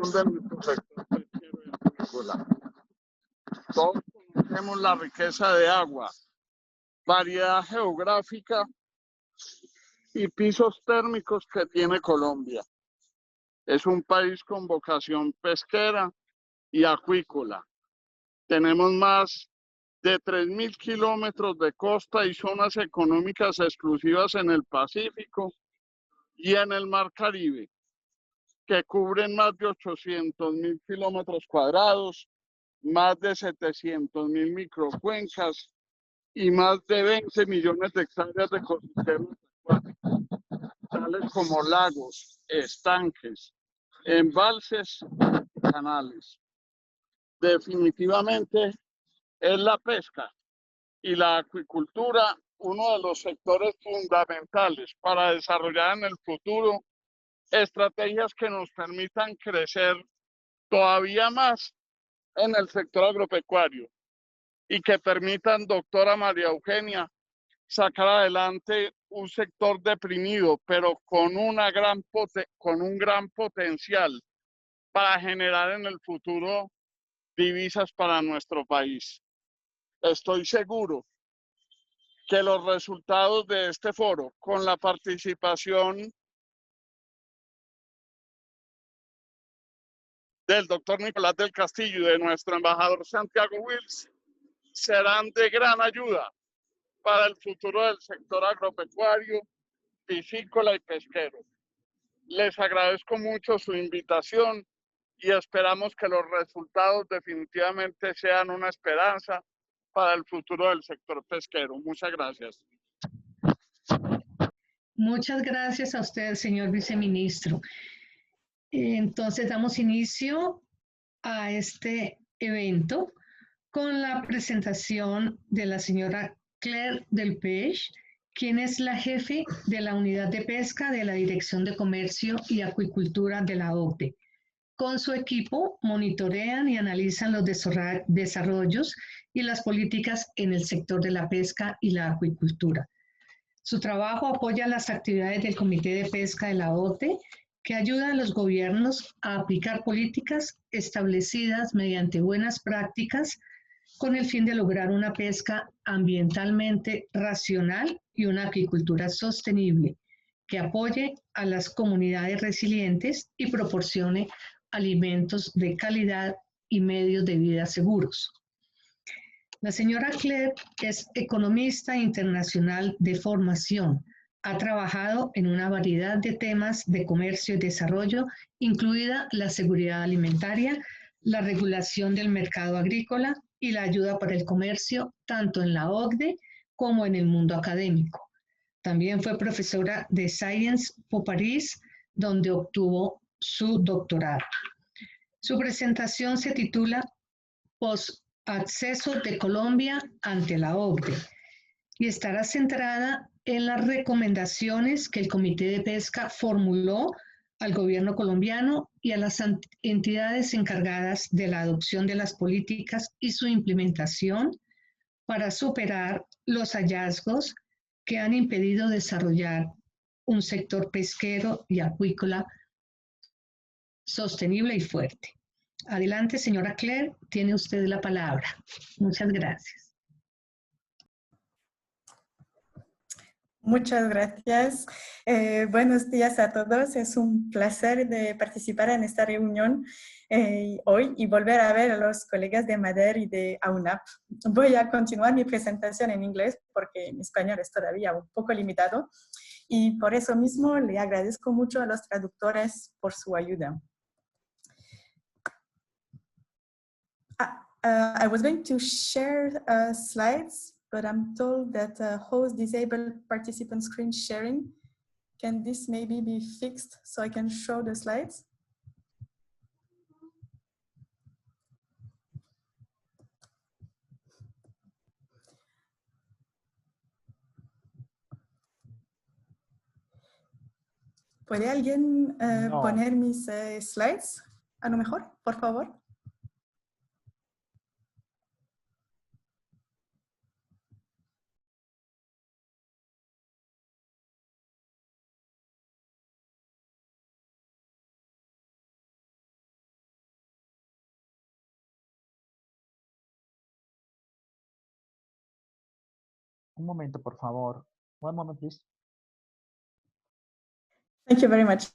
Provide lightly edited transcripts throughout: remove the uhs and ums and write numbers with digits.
de nuestro sector pesquero y acuícola. Todos conocemos la riqueza de agua, variedad geográfica y pisos térmicos que tiene Colombia. Es un país con vocación pesquera y acuícola. Tenemos más de 3.000 kilómetros de costa y zonas económicas exclusivas en el Pacífico y en el Mar Caribe, que cubren más de 800.000 kilómetros cuadrados, más de 700.000 microcuencas y más de 20 millones de hectáreas de ecosistemas acuáticos, tales como lagos, estanques, embalses y canales. Definitivamente es la pesca y la acuicultura uno de los sectores fundamentales para desarrollar en el futuro estrategias que nos permitan crecer todavía más en el sector agropecuario y que permitan, doctora María Eugenia, sacar adelante un sector deprimido, pero con un gran potencial para generar en el futuro divisas para nuestro país. Estoy seguro que los resultados de este foro, con la participación del doctor Nicolás del Castillo y de nuestro embajador Santiago Wills, serán de gran ayuda para el futuro del sector agropecuario, piscícola y pesquero. Les agradezco mucho su invitación y esperamos que los resultados definitivamente sean una esperanza para el futuro del sector pesquero. Muchas gracias. Muchas gracias a usted, señor viceministro. Entonces damos inicio a este evento con la presentación de la señora Claire Delpech, quien es la jefe de la unidad de pesca de la Dirección de Comercio y Acuicultura de la Oecd. Con su equipo monitorean y analizan los desarrollos y las políticas en el sector de la pesca y la acuicultura. Su trabajo apoya las actividades del Comité de Pesca de la Oecd, que ayuda a los gobiernos a aplicar políticas establecidas mediante buenas prácticas con el fin de lograr una pesca ambientalmente racional y una acuicultura sostenible que apoye a las comunidades resilientes y proporcione alimentos de calidad y medios de vida seguros. La señora Claire es economista internacional de formación. Ha trabajado en una variedad de temas de comercio y desarrollo, incluida la seguridad alimentaria, la regulación del mercado agrícola y la ayuda para el comercio, tanto en la Oecd como en el mundo académico. También fue profesora de Sciences Po París, donde obtuvo su doctorado. Su presentación se titula Post-acceso de Colombia ante la Oecd y estará centrada en las recomendaciones que el Comité de Pesca formuló al gobierno colombiano y a las entidades encargadas de la adopción de las políticas y su implementación para superar los hallazgos que han impedido desarrollar un sector pesquero y acuícola sostenible y fuerte. Adelante, señora Claire, tiene usted la palabra. Muchas gracias. Muchas gracias. Buenos días a todos. Es un placer de participar en esta reunión hoy y volver a ver a los colegas de MADER y de AUNAP. Voy a continuar mi presentación en inglés porque mi español es todavía un poco limitado y por eso mismo le agradezco mucho a los traductores por su ayuda. I was going to share slides, but I'm told that host disabled participant screen sharing. Can this maybe be fixed so I can show the slides? ¿Puede alguien poner mis slides a lo mejor, por favor? Un momento, por favor. One moment, please. Thank you very much.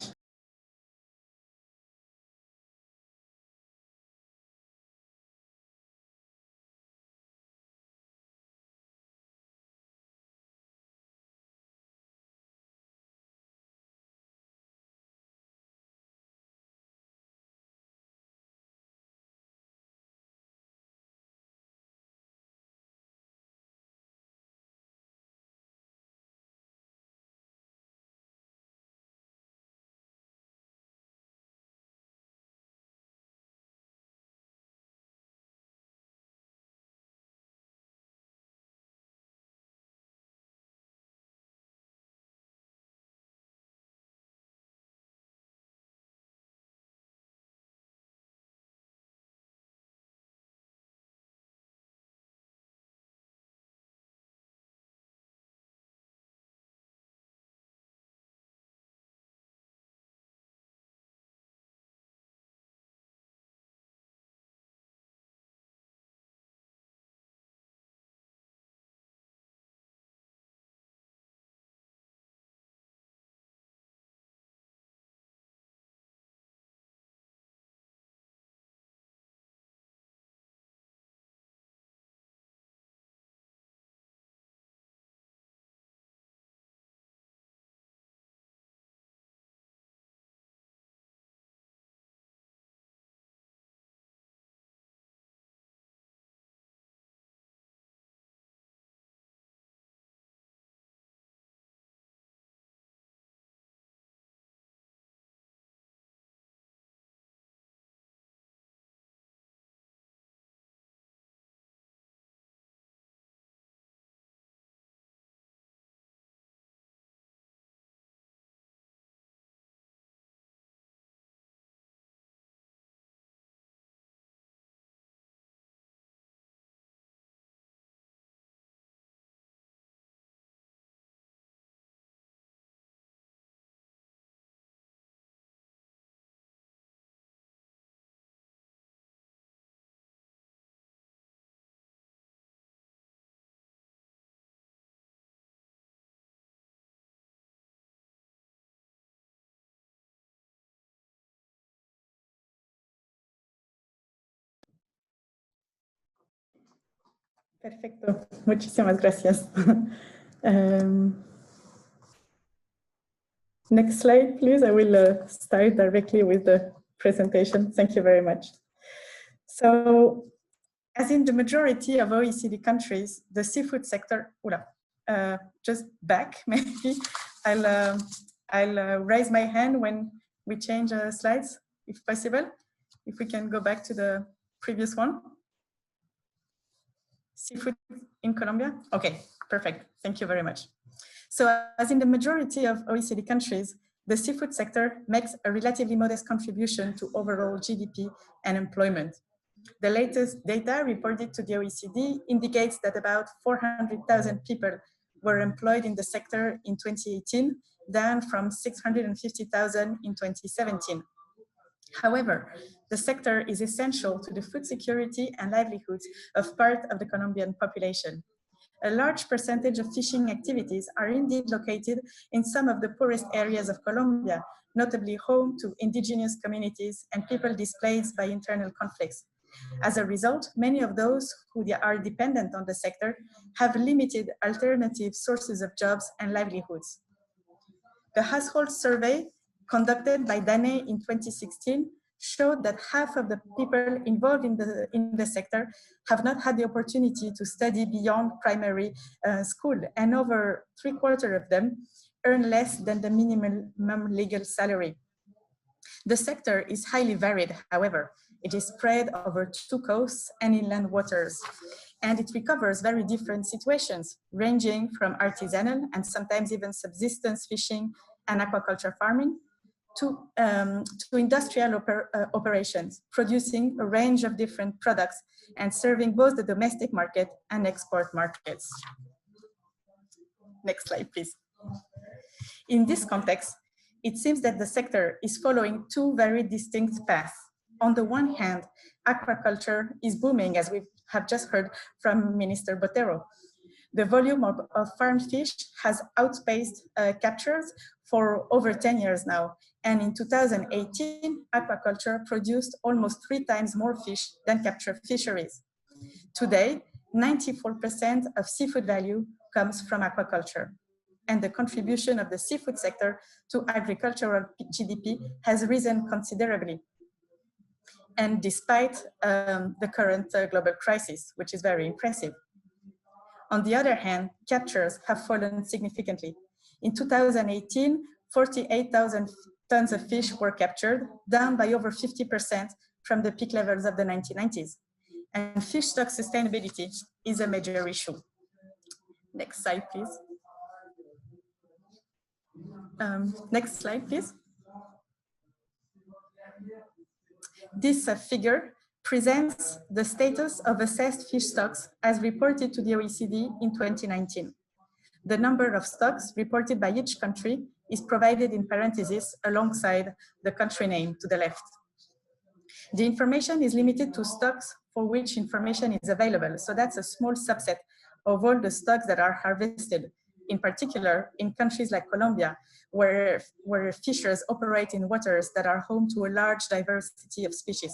Perfecto, muchísimas gracias. Next slide, please. I will start directly with the presentation. Thank you very much. So, as in the majority of OECD countries, the seafood sector, just back, maybe. I'll raise my hand when we change slides, if possible. If we can go back to the previous one. Seafood in Colombia? Okay, perfect. Thank you very much. So as in the majority of OECD countries, the seafood sector makes a relatively modest contribution to overall GDP and employment. The latest data reported to the OECD indicates that about 400,000 people were employed in the sector in 2018, down from 650,000 in 2017. However, the sector is essential to the food security and livelihoods of part of the Colombian population. A large percentage of fishing activities are indeed located in some of the poorest areas of Colombia, notably home to indigenous communities and people displaced by internal conflicts. As a result, many of those who are dependent on the sector have limited alternative sources of jobs and livelihoods. The household survey conducted by DANE in 2016 showed that half of the people involved in the sector have not had the opportunity to study beyond primary school, and over 3/4 of them earn less than the minimum legal salary. The sector is highly varied, however. It is spread over 2 coasts and inland waters, and it recovers very different situations, ranging from artisanal and sometimes even subsistence fishing and aquaculture farming to industrial operations, producing a range of different products and serving both the domestic market and export markets. Next slide, please. In this context, it seems that the sector is following 2 very distinct paths. On the one hand, aquaculture is booming, as we have just heard from Minister Botero. The volume of farmed fish has outpaced captures for over 10 years now. And in 2018, aquaculture produced almost 3 times more fish than capture fisheries. Today, 94% of seafood value comes from aquaculture. And the contribution of the seafood sector to agricultural GDP has risen considerably. And despite the current global crisis, which is very impressive. On the other hand, captures have fallen significantly. In 2018, 48,000 tons of fish were captured, down by over 50% from the peak levels of the 1990s. And fish stock sustainability is a major issue. Next slide, please. Next slide, please. This figure presents the status of assessed fish stocks as reported to the OECD in 2019. The number of stocks reported by each country is provided in parentheses alongside the country name to the left. The information is limited to stocks for which information is available. So that's a small subset of all the stocks that are harvested, in particular in countries like Colombia, where fishers operate in waters that are home to a large diversity of species.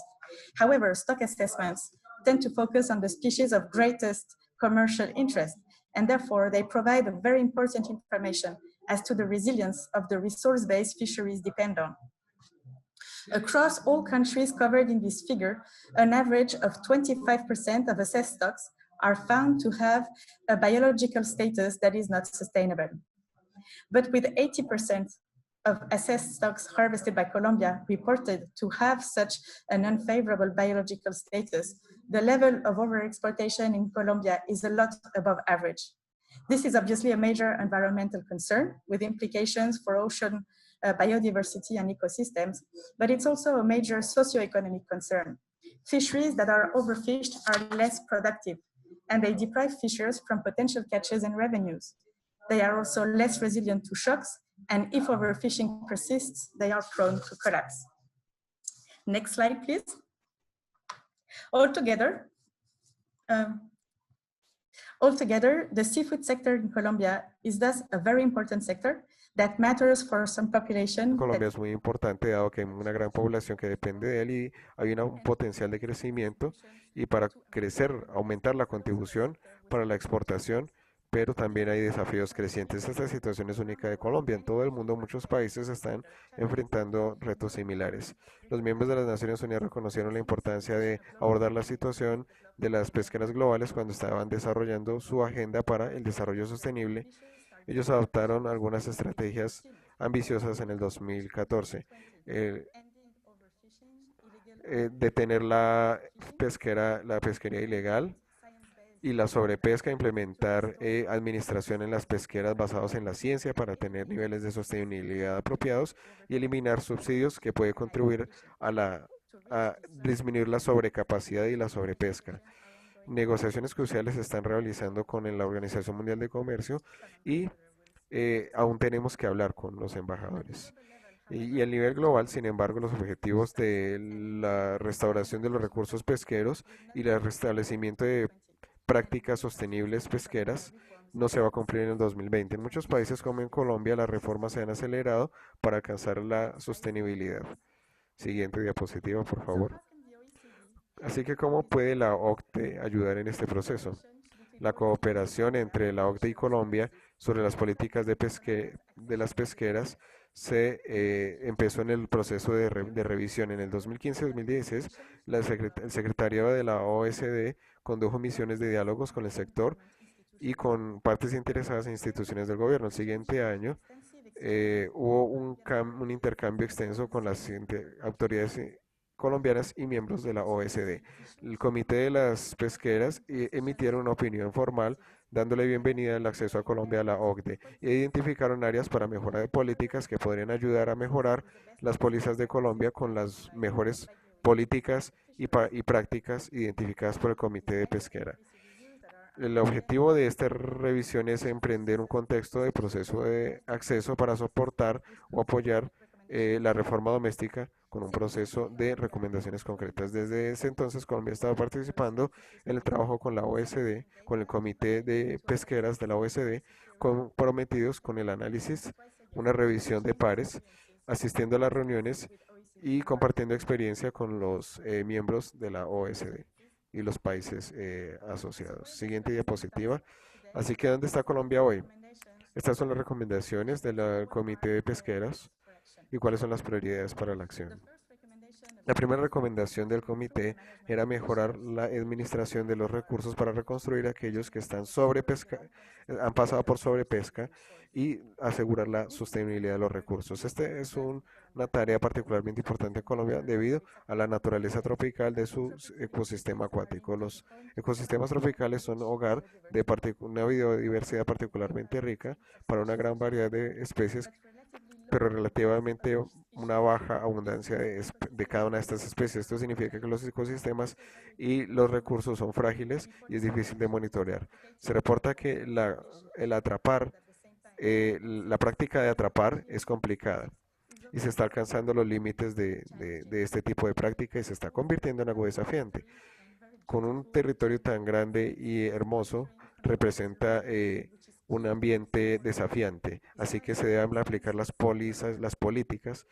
However, stock assessments tend to focus on the species of greatest commercial interest, and therefore they provide a very important information as to the resilience of the resource-based fisheries depend on. Across all countries covered in this figure, an average of 25% of assessed stocks are found to have a biological status that is not sustainable. But with 80% of assessed stocks harvested by Colombia reported to have such an unfavorable biological status, the level of overexploitation in Colombia is a lot above average. This is obviously a major environmental concern with implications for ocean biodiversity and ecosystems, but it's also a major socioeconomic concern. Fisheries that are overfished are less productive, and they deprive fishers from potential catches and revenues. They are also less resilient to shocks, and if overfishing persists, they are prone to collapse. Next slide, please. Altogether, the seafood sector in Colombia is thus a very important sector that matters for some population. Colombia es muy importante dado que hay una gran población que depende de él y hay un potencial de crecimiento y para crecer, aumentar la contribución para la exportación, pero también hay desafíos crecientes. Esta situación es única de Colombia. En todo el mundo muchos países están enfrentando retos similares. Los miembros de las Naciones Unidas reconocieron la importancia de abordar la situación de las pesqueras globales cuando estaban desarrollando su agenda para el desarrollo sostenible. Ellos adoptaron algunas estrategias ambiciosas en el 2014. Detener la pesquería ilegal y la sobrepesca, implementar administración en las pesqueras basados en la ciencia para tener niveles de sostenibilidad apropiados y eliminar subsidios que puede contribuir a disminuir la sobrecapacidad y la sobrepesca. Negociaciones cruciales se están realizando con la Organización Mundial de Comercio y aún tenemos que hablar con los embajadores. Y a nivel global, sin embargo, los objetivos de la restauración de los recursos pesqueros y el restablecimiento de prácticas sostenibles pesqueras no se va a cumplir en el 2020. En muchos países como en Colombia, las reformas se han acelerado para alcanzar la sostenibilidad. Siguiente diapositiva, por favor. Así que, ¿cómo puede la Oecd ayudar en este proceso? La cooperación entre la Oecd y Colombia sobre las políticas de las pesqueras se empezó en el proceso de revisión. En el 2015-2016, el secretariado de la Oecd condujo misiones de diálogos con el sector y con partes interesadas en instituciones del gobierno. El siguiente año hubo un intercambio extenso con las autoridades colombianas y miembros de la Oecd. El Comité de las Pesqueras emitieron una opinión formal dándole bienvenida al acceso a Colombia a la Oecd e identificaron áreas para mejora de políticas que podrían ayudar a mejorar las pólizas de Colombia con las mejores políticas y prácticas identificadas por el Comité de Pesquera. El objetivo de esta revisión es emprender un contexto de proceso de acceso para soportar o apoyar la reforma doméstica con un proceso de recomendaciones concretas. Desde ese entonces Colombia estaba participando en el trabajo con la Oecd, con el Comité de Pesqueras de la Oecd, comprometidos con el análisis, una revisión de pares, asistiendo a las reuniones y compartiendo experiencia con los miembros de la Oecd y los países asociados. Siguiente diapositiva. Así que, ¿dónde está Colombia hoy? Estas son las recomendaciones del Comité de Pesqueras y cuáles son las prioridades para la acción. La primera recomendación del comité era mejorar la administración de los recursos para reconstruir aquellos que están han pasado por sobrepesca y asegurar la sostenibilidad de los recursos. Este es una tarea particularmente importante en Colombia debido a la naturaleza tropical de su ecosistema acuático. Los ecosistemas tropicales son hogar de una biodiversidad particularmente rica para una gran variedad de especies, pero relativamente una baja abundancia de cada una de estas especies. Esto significa que los ecosistemas y los recursos son frágiles y es difícil de monitorear. Se reporta que la práctica de atrapar es complicada y se está alcanzando los límites de este tipo de práctica y se está convirtiendo en algo desafiante. Con un territorio tan grande y hermoso, representa un ambiente desafiante, así que se deben aplicar las políticas,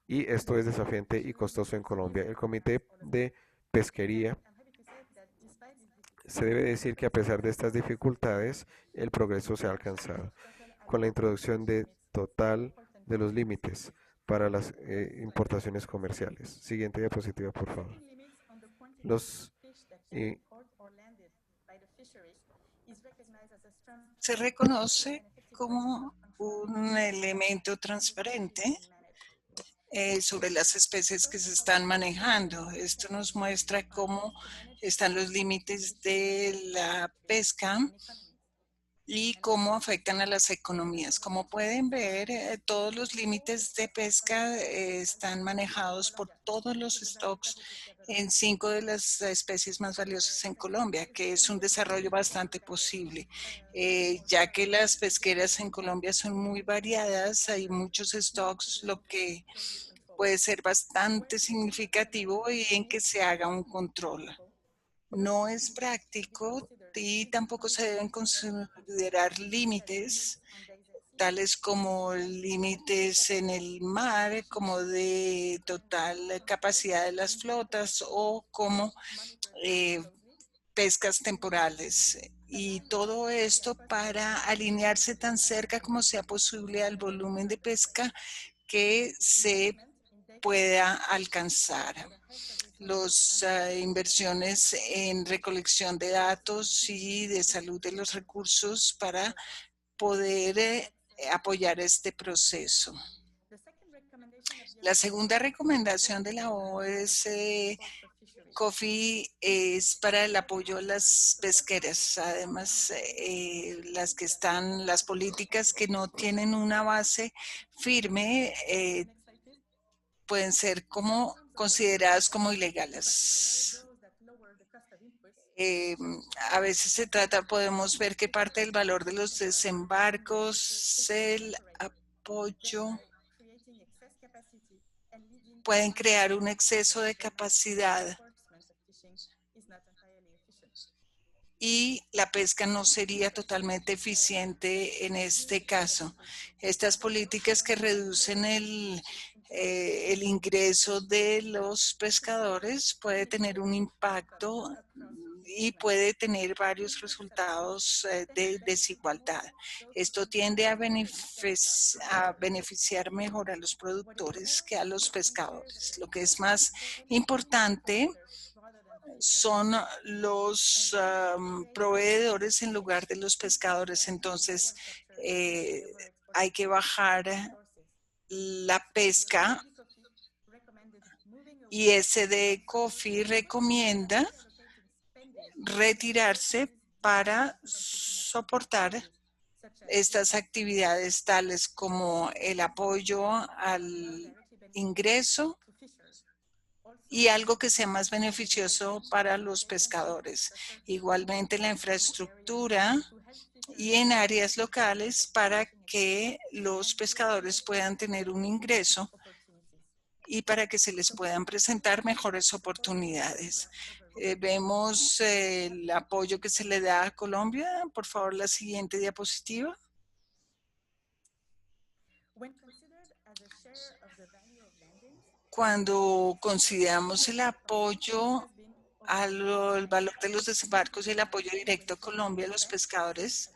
y esto es desafiante y costoso en Colombia. El Comité de Pesquería se debe decir que a pesar de estas dificultades, el progreso se ha alcanzado con la introducción total de los límites para las importaciones comerciales. Siguiente diapositiva, por favor. Se reconoce como un elemento transparente sobre las especies que se están manejando. Esto nos muestra cómo están los límites de la pesca y cómo afectan a las economías. Como pueden ver, todos los límites de pesca están manejados por todos los stocks en 5 de las especies más valiosas en Colombia, que es un desarrollo bastante posible, ya que las pesqueras en Colombia son muy variadas, hay muchos stocks, lo que puede ser bastante significativo y en que se haga un control. No es práctico y tampoco se deben considerar límites, tales como límites en el mar, como de total capacidad de las flotas o como pescas temporales. Y todo esto para alinearse tan cerca como sea posible al volumen de pesca que se pueda alcanzar. Las inversiones en recolección de datos y de salud de los recursos para poder apoyar este proceso. La segunda recomendación de la Oecd COFI es para el apoyo a las pesqueras. Además, las políticas que no tienen una base firme pueden ser consideradas como ilegales. A veces podemos ver que parte del valor de los desembarcos, el apoyo, pueden crear un exceso de capacidad y la pesca no sería totalmente eficiente en este caso. Estas políticas que reducen el ingreso de los pescadores puede tener un impacto y puede tener varios resultados de desigualdad. Esto tiende a beneficiar mejor a los productores que a los pescadores. Lo que es más importante son los proveedores en lugar de los pescadores. Entonces, hay que bajar la pesca y Oecd COFI recomienda retirarse para soportar estas actividades tales como el apoyo al ingreso y algo que sea más beneficioso para los pescadores. Igualmente la infraestructura y en áreas locales para que los pescadores puedan tener un ingreso y para que se les puedan presentar mejores oportunidades. Vemos el apoyo que se le da a Colombia. Por favor, la siguiente diapositiva. Cuando consideramos el apoyo al valor de los desembarcos y el apoyo directo a Colombia a los pescadores,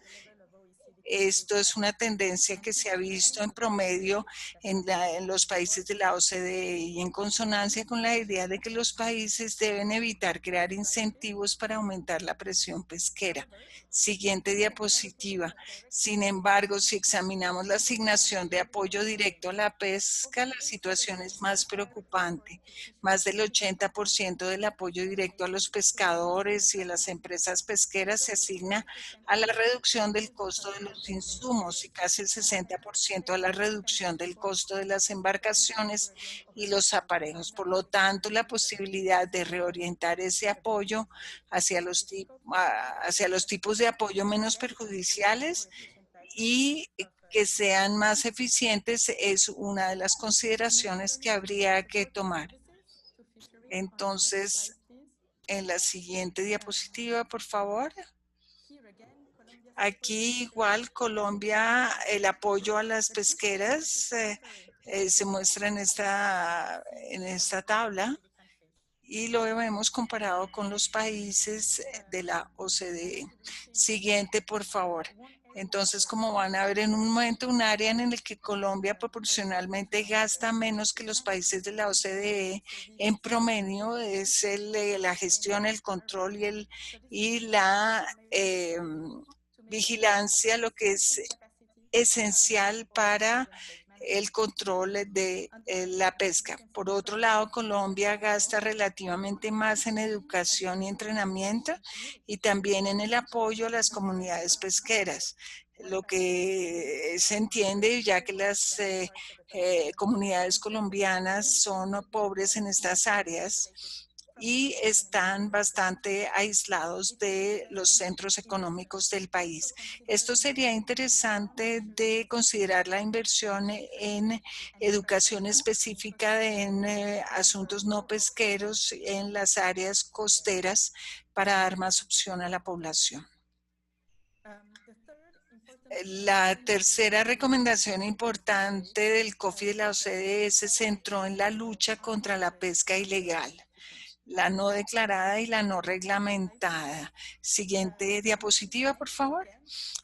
esto es una tendencia que se ha visto en promedio en los países de la OCDE y en consonancia con la idea de que los países deben evitar crear incentivos para aumentar la presión pesquera. Siguiente diapositiva. Sin embargo, si examinamos la asignación de apoyo directo a la pesca, la situación es más preocupante. Más del 80% del apoyo directo a los pescadores y a las empresas pesqueras se asigna a la reducción del costo de los insumos y casi el 60% a la reducción del costo de las embarcaciones y los aparejos. Por lo tanto, la posibilidad de reorientar ese apoyo hacia los tipos de apoyo menos perjudiciales y que sean más eficientes es una de las consideraciones que habría que tomar. Entonces, en la siguiente diapositiva, por favor. Aquí igual Colombia, el apoyo a las pesqueras se muestra en esta tabla y lo hemos comparado con los países de la OCDE. Siguiente, por favor. Entonces, como van a ver en un momento, un área en el que Colombia proporcionalmente gasta menos que los países de la OCDE en promedio es la gestión, el control y la vigilancia, lo que es esencial para el control de la pesca. Por otro lado, Colombia gasta relativamente más en educación y entrenamiento y también en el apoyo a las comunidades pesqueras, lo que se entiende ya que las comunidades colombianas son pobres en estas áreas y están bastante aislados de los centros económicos del país. Esto sería interesante de considerar la inversión en educación específica en asuntos no pesqueros en las áreas costeras para dar más opción a la población. La tercera recomendación importante del COFI de la OCDE se centró en la lucha contra la pesca ilegal, la no declarada y la no reglamentada. Siguiente diapositiva, por favor.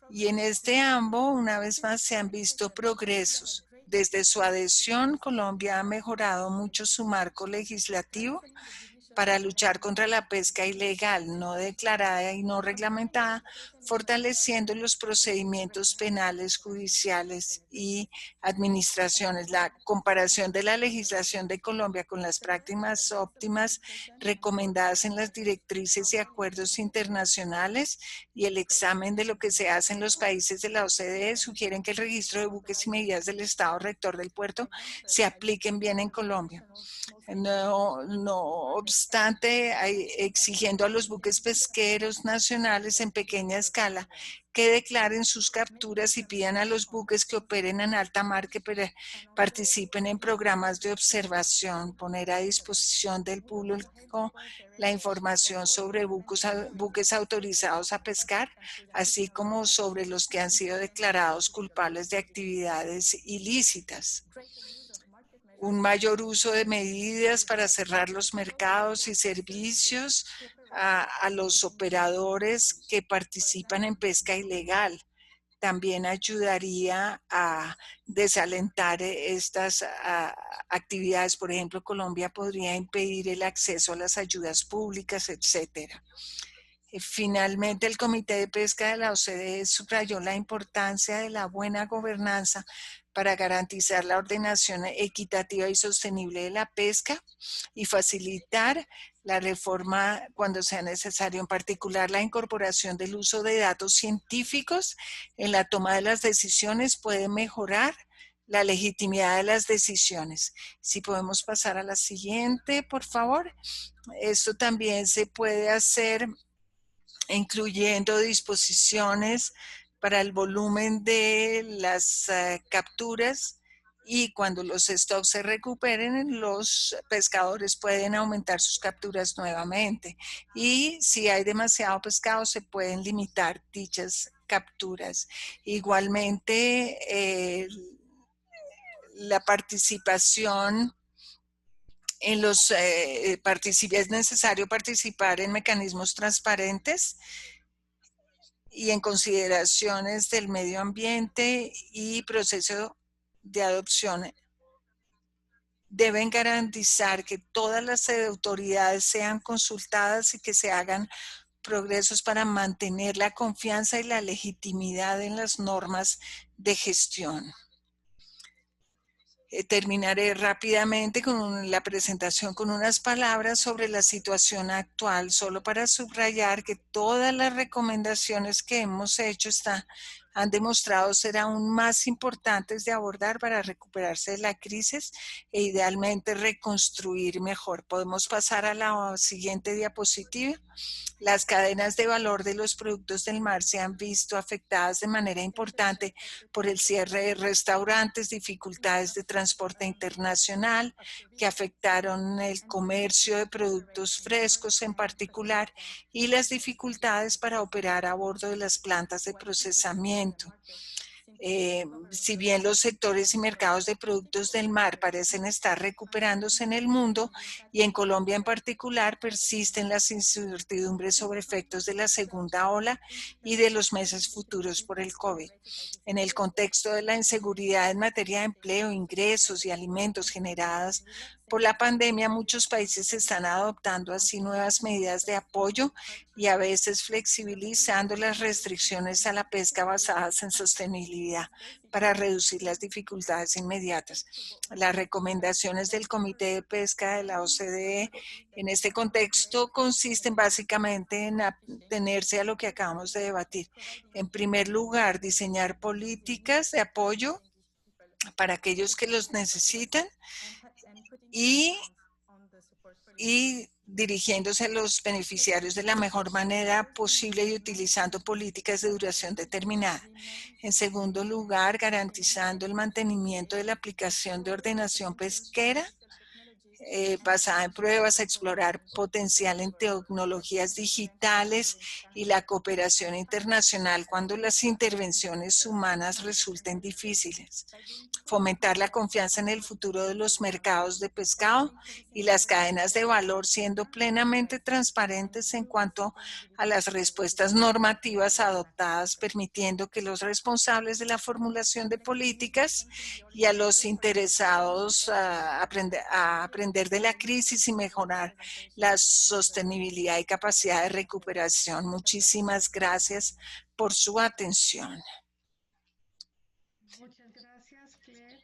Y en ambos, una vez más, se han visto progresos. Desde su adhesión, Colombia ha mejorado mucho su marco legislativo para luchar contra la pesca ilegal, no declarada y no reglamentada, fortaleciendo los procedimientos penales, judiciales y administraciones. La comparación de la legislación de Colombia con las prácticas óptimas recomendadas en las directrices y acuerdos internacionales y el examen de lo que se hace en los países de la OCDE sugieren que el registro de buques y medidas del Estado rector del puerto se apliquen bien en Colombia. No obstante, exigiendo a los buques pesqueros nacionales en pequeña escala que declaren sus capturas y pidan a los buques que operen en alta mar que participen en programas de observación, poner a disposición del público la información sobre buques autorizados a pescar, así como sobre los que han sido declarados culpables de actividades ilícitas. Un mayor uso de medidas para cerrar los mercados y servicios a los operadores que participan en pesca ilegal. También ayudaría a desalentar estas actividades. Por ejemplo, Colombia podría impedir el acceso a las ayudas públicas, etcétera. Finalmente, el Comité de Pesca de la OCDE subrayó la importancia de la buena gobernanza para garantizar la ordenación equitativa y sostenible de la pesca y facilitar la reforma cuando sea necesario, en particular la incorporación del uso de datos científicos en la toma de las decisiones puede mejorar la legitimidad de las decisiones. Si podemos pasar a la siguiente, por favor. Esto también se puede hacer incluyendo disposiciones para el volumen de las capturas y cuando los stocks se recuperen, los pescadores pueden aumentar sus capturas nuevamente. Y si hay demasiado pescado, se pueden limitar dichas capturas. Igualmente, la participación en los es necesario participar en mecanismos transparentes y en consideraciones del medio ambiente y proceso de adopción. Deben garantizar que todas las autoridades sean consultadas y que se hagan progresos para mantener la confianza y la legitimidad en las normas de gestión. Terminaré rápidamente con la presentación con unas palabras sobre la situación actual, solo para subrayar que todas las recomendaciones que hemos hecho han demostrado ser aún más importantes de abordar para recuperarse de la crisis e idealmente reconstruir mejor. Podemos pasar a la siguiente diapositiva. Las cadenas de valor de los productos del mar se han visto afectadas de manera importante por el cierre de restaurantes, dificultades de transporte internacional que afectaron el comercio de productos frescos en particular y las dificultades para operar a bordo de las plantas de procesamiento. Si bien los sectores y mercados de productos del mar parecen estar recuperándose en el mundo y en Colombia en particular, persisten las incertidumbres sobre efectos de la segunda ola y de los meses futuros por el COVID. En el contexto de la inseguridad en materia de empleo, ingresos y alimentos generadas por la pandemia, muchos países están adoptando así nuevas medidas de apoyo y a veces flexibilizando las restricciones a la pesca basadas en sostenibilidad para reducir las dificultades inmediatas. Las recomendaciones del Comité de Pesca de la Oecd en este contexto consisten básicamente en atenerse a lo que acabamos de debatir. En primer lugar, diseñar políticas de apoyo para aquellos que los necesitan y dirigiéndose a los beneficiarios de la mejor manera posible y utilizando políticas de duración determinada. En segundo lugar, garantizando el mantenimiento de la aplicación de ordenación pesquera basada en pruebas, explorar potencial en tecnologías digitales y la cooperación internacional cuando las intervenciones humanas resulten difíciles. Fomentar la confianza en el futuro de los mercados de pescado y las cadenas de valor siendo plenamente transparentes en cuanto a las respuestas normativas adoptadas, permitiendo que los responsables de la formulación de políticas y a los interesados a aprender de la crisis y mejorar la sostenibilidad y capacidad de recuperación. Muchísimas gracias por su atención. Muchas gracias, Claire.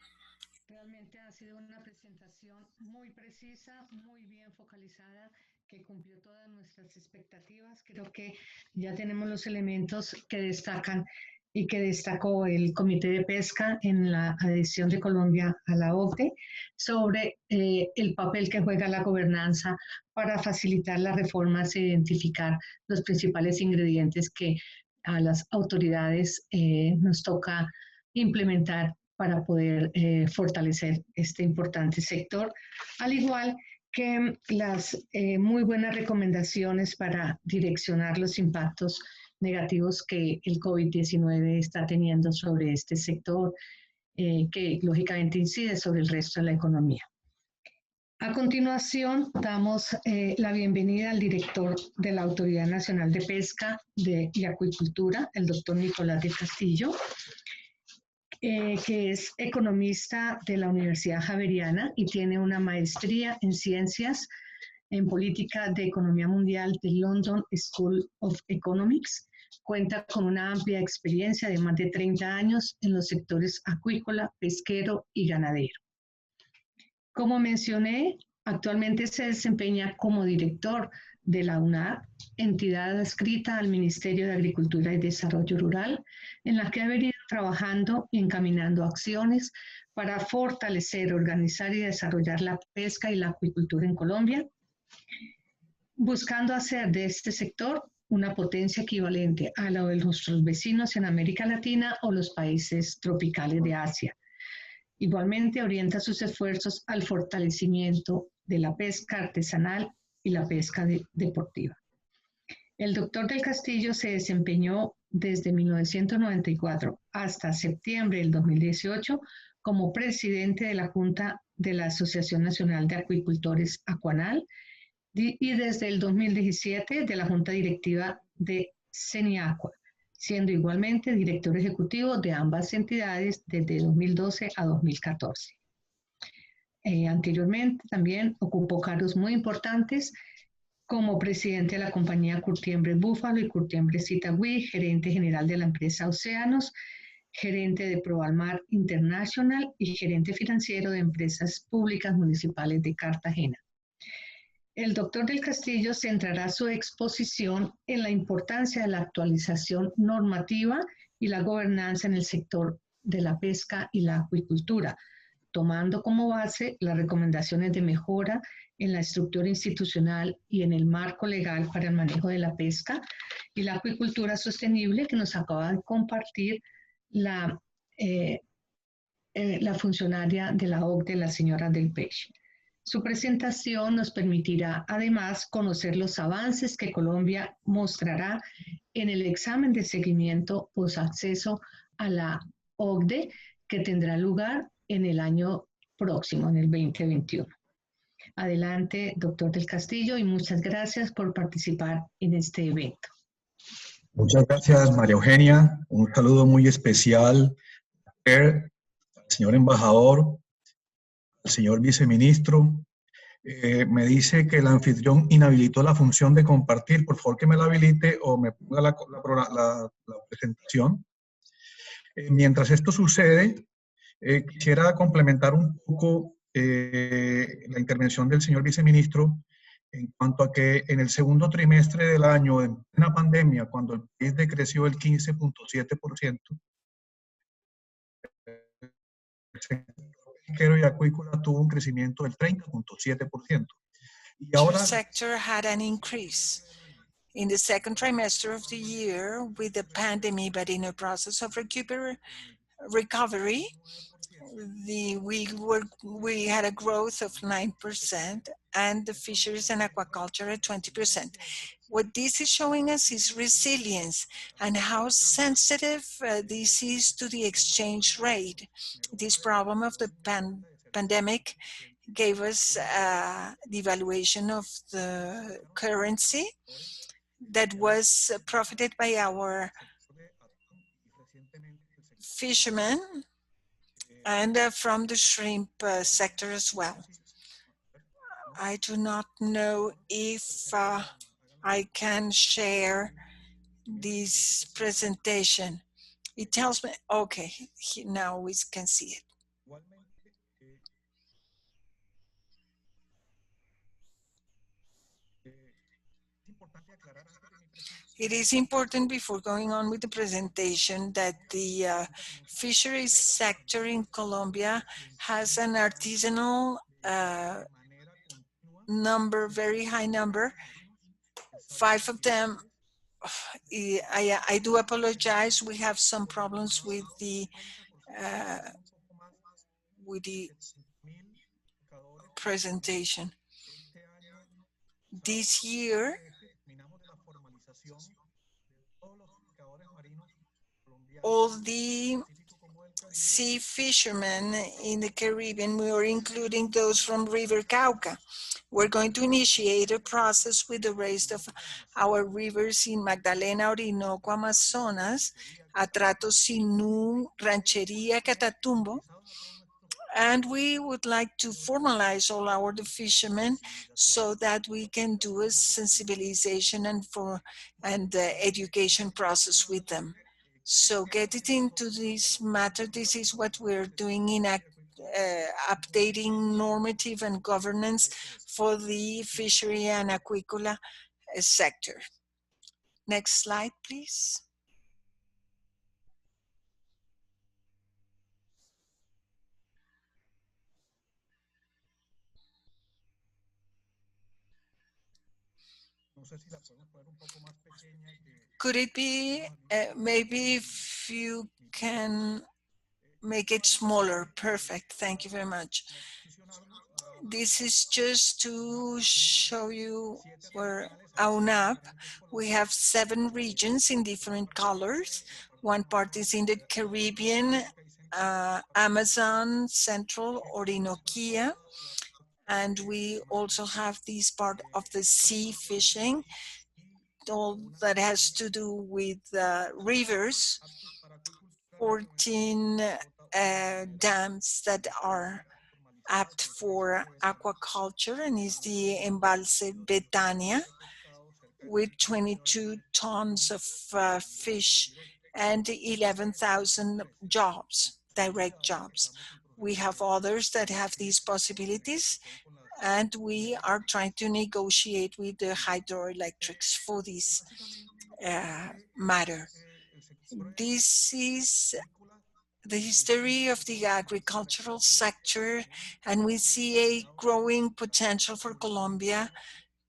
Realmente ha sido una presentación muy precisa, muy bien focalizada, que cumplió todas nuestras expectativas. Creo que ya tenemos los elementos que destacan y que destacó el Comité de Pesca en la adhesión de Colombia a la Oecd sobre el papel que juega la gobernanza para facilitar las reformas e identificar los principales ingredientes que a las autoridades nos toca implementar para poder fortalecer este importante sector, al igual que las muy buenas recomendaciones para direccionar los impactos negativos que el COVID-19 está teniendo sobre este sector, que lógicamente incide sobre el resto de la economía. A continuación, damos la bienvenida al director de la Autoridad Nacional de Pesca y Acuicultura, el doctor Nicolás de Castillo, que es economista de la Universidad Javeriana y tiene una maestría en ciencias en política de economía mundial de London School of Economics. Cuenta con una amplia experiencia de más de 30 años en los sectores acuícola, pesquero y ganadero. Como mencioné, actualmente se desempeña como director de la UNAP, entidad adscrita al Ministerio de Agricultura y Desarrollo Rural, en la que ha venido trabajando y encaminando acciones para fortalecer, organizar y desarrollar la pesca y la acuicultura en Colombia, buscando hacer de este sector una potencia equivalente a la de nuestros vecinos en América Latina o los países tropicales de Asia. Igualmente orienta sus esfuerzos al fortalecimiento de la pesca artesanal y la pesca deportiva. El doctor del Castillo se desempeñó desde 1994 hasta septiembre del 2018 como presidente de la Junta de la Asociación Nacional de Acuicultores Acuanal y desde el 2017 de la Junta Directiva de CENIACUA, siendo igualmente director ejecutivo de ambas entidades desde 2012 a 2014. Anteriormente también ocupó cargos muy importantes como presidente de la compañía Curtiembre Búfalo y Curtiembre Citagüí, gerente general de la empresa Océanos, gerente de Provalmar International y gerente financiero de empresas públicas municipales de Cartagena. El doctor del Castillo centrará su exposición en la importancia de la actualización normativa y la gobernanza en el sector de la pesca y la acuicultura, tomando como base las recomendaciones de mejora en la estructura institucional y en el marco legal para el manejo de la pesca y la acuicultura sostenible que nos acaba de compartir la funcionaria de la Oecd, la señora del Peixe. Su presentación nos permitirá además conocer los avances que Colombia mostrará en el examen de seguimiento post-acceso a la Oecd que tendrá lugar en el año próximo, en el 2021. Adelante, doctor del Castillo, y muchas gracias por participar en este evento. Muchas gracias, María Eugenia. Un saludo muy especial al señor embajador, al señor viceministro. Me dice que el anfitrión inhabilitó la función de compartir. Por favor, que me la habilite o me ponga la presentación. Mientras esto sucede, quisiera complementar un poco la intervención del señor viceministro en cuanto a que en el segundo trimestre del año, en plena pandemia, cuando el país decreció el 15.7%, el sector pesquero y acuícola tuvo un crecimiento del 30.7%. Y ahora The sector had an increase in the second trimester of the year with the pandemic, but in a process of recovery, we had a growth of 9% and the fisheries and aquaculture at 20%. What this is showing us is resilience and how sensitive this is to the exchange rate. This problem of the pandemic gave us the evaluation of the currency that was profited by our fishermen and from the shrimp sector as well. I do not know if I can share this presentation. It tells me, okay, now we can see it. It is important before going on with the presentation that the fisheries sector in Colombia has an artisanal number, very high number. 5 of them, I do apologize, we have some problems with the presentation. This year, all the sea fishermen in the Caribbean, we are including those from River Cauca. We're going to initiate a process with the rest of our rivers in Magdalena, Orinoco, Amazonas, Atrato, Sinú, Ranchería, Catatumbo. And we would like to formalize all our fishermen so that we can do a sensibilization and education process with them. So get it into this matter. This is what we're doing in updating normative and governance for the fishery and acuicola sector. Next slide, please. Could it be, maybe if you can make it smaller. Perfect. Thank you very much. This is just to show you where UNAP, we have 7 regions in different colors. One part is in the Caribbean, Amazon, Central, Orinoquia. And we also have this part of the sea fishing, all that has to do with rivers, 14 dams that are apt for aquaculture, and is the Embalse Betania with 22 tons of fish and 11,000 jobs, direct jobs. We have others that have these possibilities, and we are trying to negotiate with the hydroelectrics for this matter. This is the history of the agricultural sector, and we see a growing potential for Colombia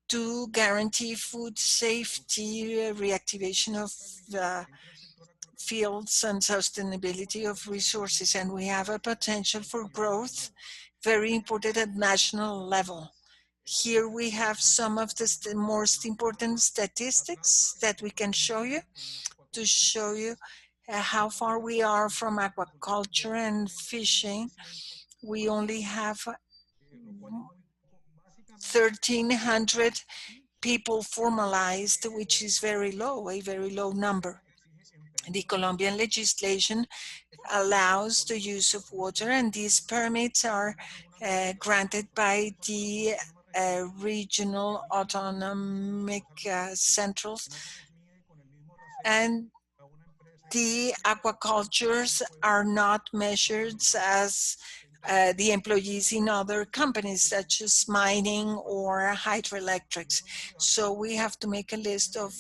to guarantee food safety, reactivation of fields, and sustainability of resources. And we have a potential for growth, very important at national level. Here we have some of the most important statistics that we can show you to show you how far we are from aquaculture and fishing. We only have 1,300 people formalized, which is very low, a very low number. The Colombian legislation allows the use of water, and these permits are granted by the regional autonomic centrals, and the aquacultures are not measured as the employees in other companies such as mining or hydroelectrics. So we have to make a list of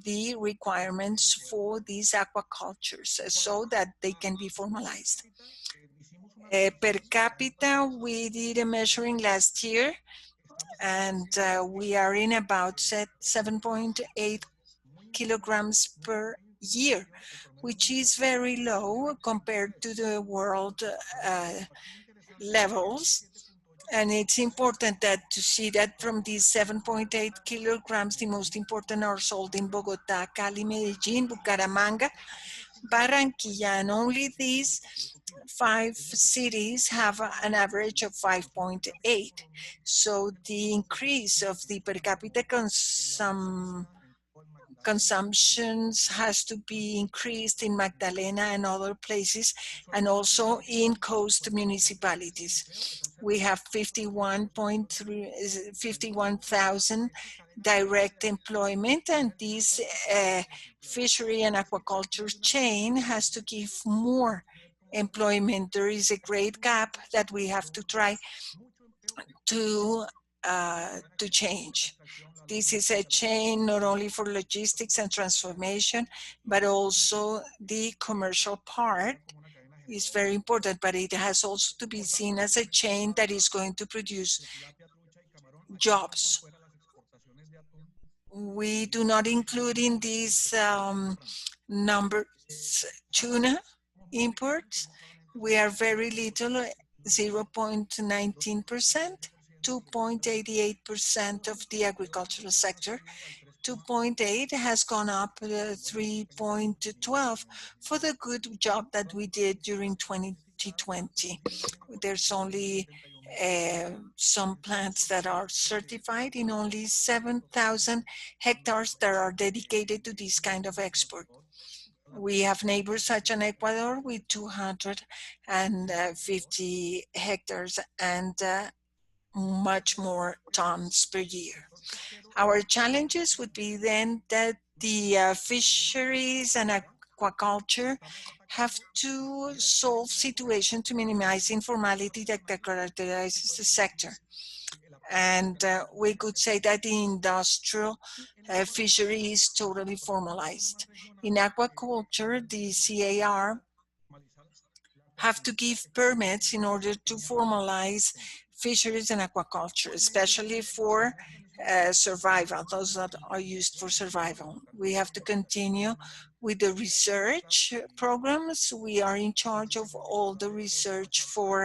the requirements for these aquacultures so that they can be formalized. Per capita, we did a measuring last year, and we are in about 7.8 kilograms per year, which is very low compared to the world levels. And it's important that to see that from these 7.8 kilograms, the most important are sold in Bogotá, Cali, Medellín, Bucaramanga, Barranquilla, and only these 5 cities have an average of 5.8. So the increase of the per capita consumptions has to be increased in Magdalena and other places, and also in coast municipalities. We have 51,000 direct employment, and this fishery and aquaculture chain has to give more employment. There is a great gap that we have to try to change. This is a chain not only for logistics and transformation, but also the commercial part is very important, but it has also to be seen as a chain that is going to produce jobs. We do not include in these numbers tuna imports. We are very little, 0.19%. 2.88% of the agricultural sector. 2.8 has gone up 3.12 for the good job that we did during 2020. There's only some plants that are certified in only 7,000 hectares that are dedicated to this kind of export. We have neighbors such as Ecuador with 250 hectares and much more tons per year. Our challenges would be then that the fisheries and aquaculture have to solve situations to minimize informality that characterizes the sector. And we could say that the industrial fishery is totally formalized. In aquaculture, the CAR have to give permits in order to formalize fisheries and aquaculture, especially for survival, those that are used for survival. We have to continue with the research programs. We are in charge of all the research for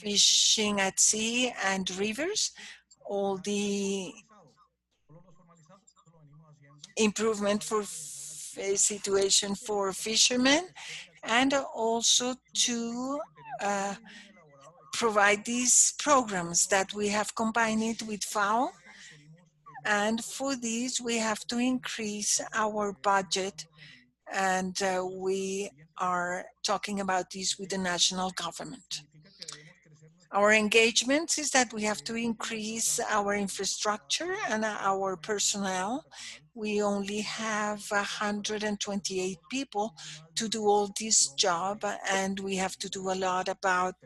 fishing at sea and rivers, all the improvement for situation for fishermen, and also to provide these programs that we have combined it with FAO. And for this, we have to increase our budget, and we are talking about this with the national government. Our engagement is that we have to increase our infrastructure and our personnel. We only have 128 people to do all this job, and we have to do a lot about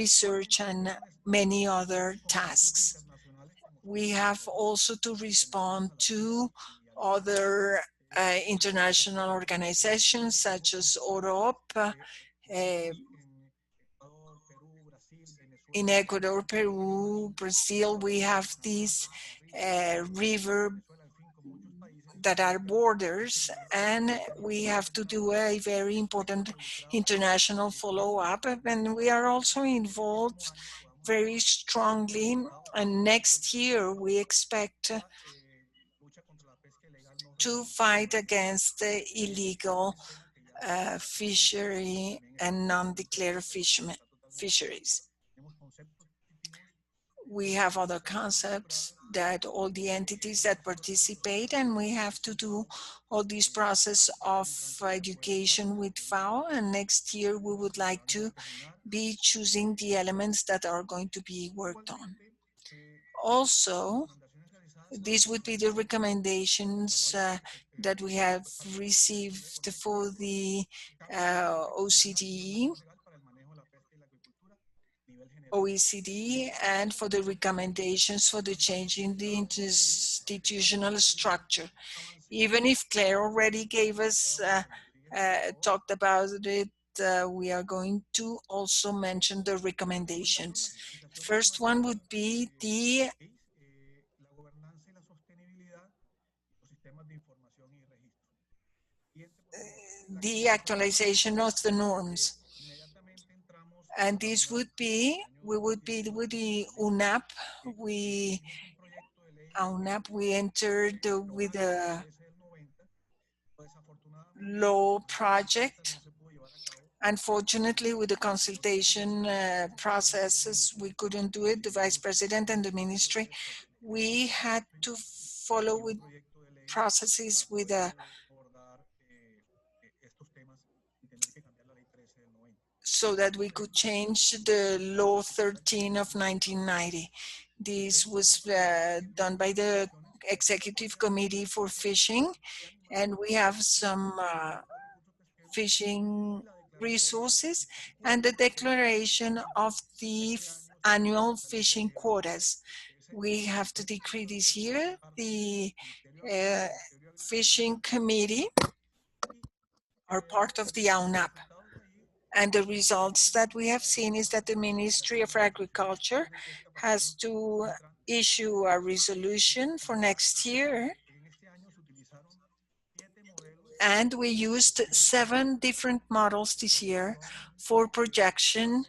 research and many other tasks. We have also to respond to other international organizations such as OROP, in Ecuador, Peru, Brazil. We have these river that are borders, and we have to do a very important international follow-up. And we are also involved very strongly. And next year, we expect to fight against the illegal fishery and non-declared fisheries. We have other concepts that all the entities that participate, and we have to do all this process of education with FAO. And next year, we would like to be choosing the elements that are going to be worked on. Also, these would be the recommendations that we have received for the OECD, and for the recommendations for the change in the institutional structure. Even if Claire already gave us, talked about it, we are going to also mention the recommendations. First one would be the actualization of the norms. And this would be, we would be with the UNAP. We entered with a law project. Unfortunately, with the consultation processes, we couldn't do it. The Vice President and the Ministry, we had to follow with processes with so that we could change the Law 13 of 1990. This was done by the Executive Committee for Fishing, and we have some fishing resources and the declaration of the annual fishing quotas. We have to decree this year. The Fishing Committee are part of the UNAP. And the results that we have seen is that the Ministry of Agriculture has to issue a resolution for next year. And we used 7 different models this year for projection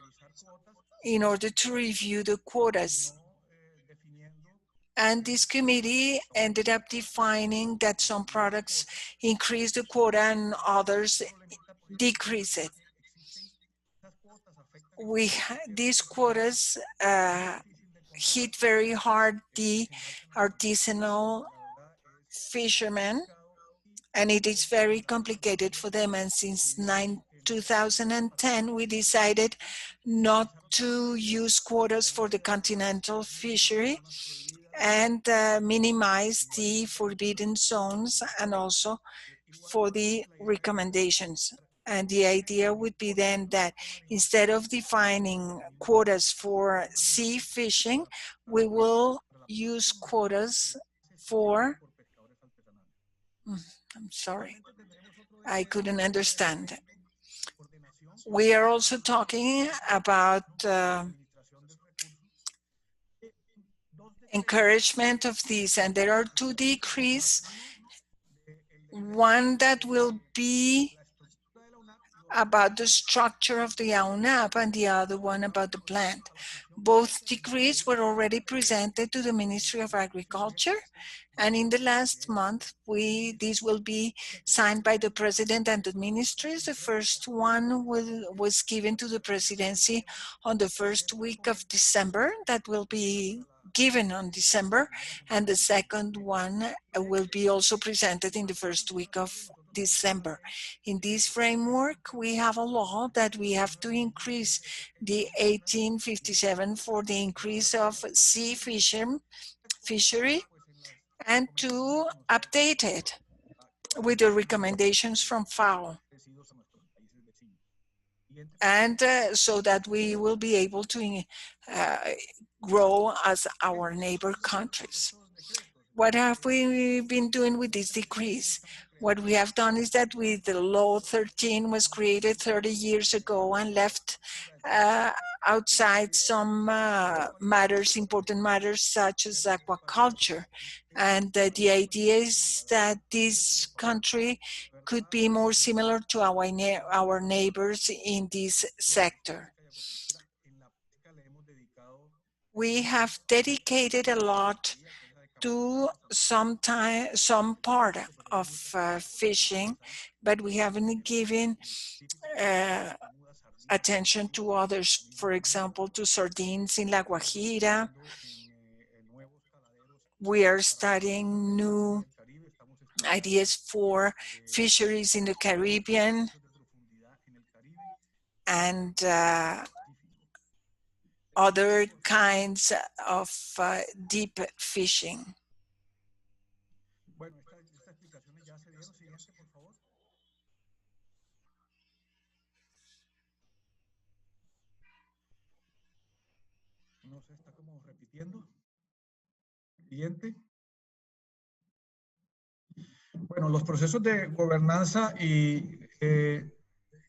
in order to review the quotas. And this committee ended up defining that some products increase the quota and others decrease it. These quotas hit very hard the artisanal fishermen, and it is very complicated for them. And since 2010, we decided not to use quotas for the continental fishery and minimize the forbidden zones, and also for the recommendations. And the idea would be then that instead of defining quotas for sea fishing, we will use quotas for, I'm sorry, I couldn't understand. We are also talking about encouragement of this, and there are two decrees, one that will be about the structure of the UNAP and the other one about the plant. Both decrees were already presented to the Ministry of Agriculture, and in the last month, these will be signed by the President and the ministries. The first one was given to the presidency on the first week of December. That will be given on December, and the second one will be also presented in the first week of December. In this framework, we have a law that we have to increase the 1857 for the increase of sea fishery and to update it with the recommendations from FAO. And so that we will be able to grow as our neighbor countries. What have we been doing with this decrease? What we have done is that with the Law 13 was created 30 years ago and left outside some matters, important matters such as aquaculture. And the idea is that this country could be more similar to our neighbors in this sector. We have dedicated a lot to some part of fishing, but we haven't given attention to others. For example, to sardines in La Guajira. We are studying new ideas for fisheries in the Caribbean and other kinds of deep fishing. Bueno, los procesos de gobernanza y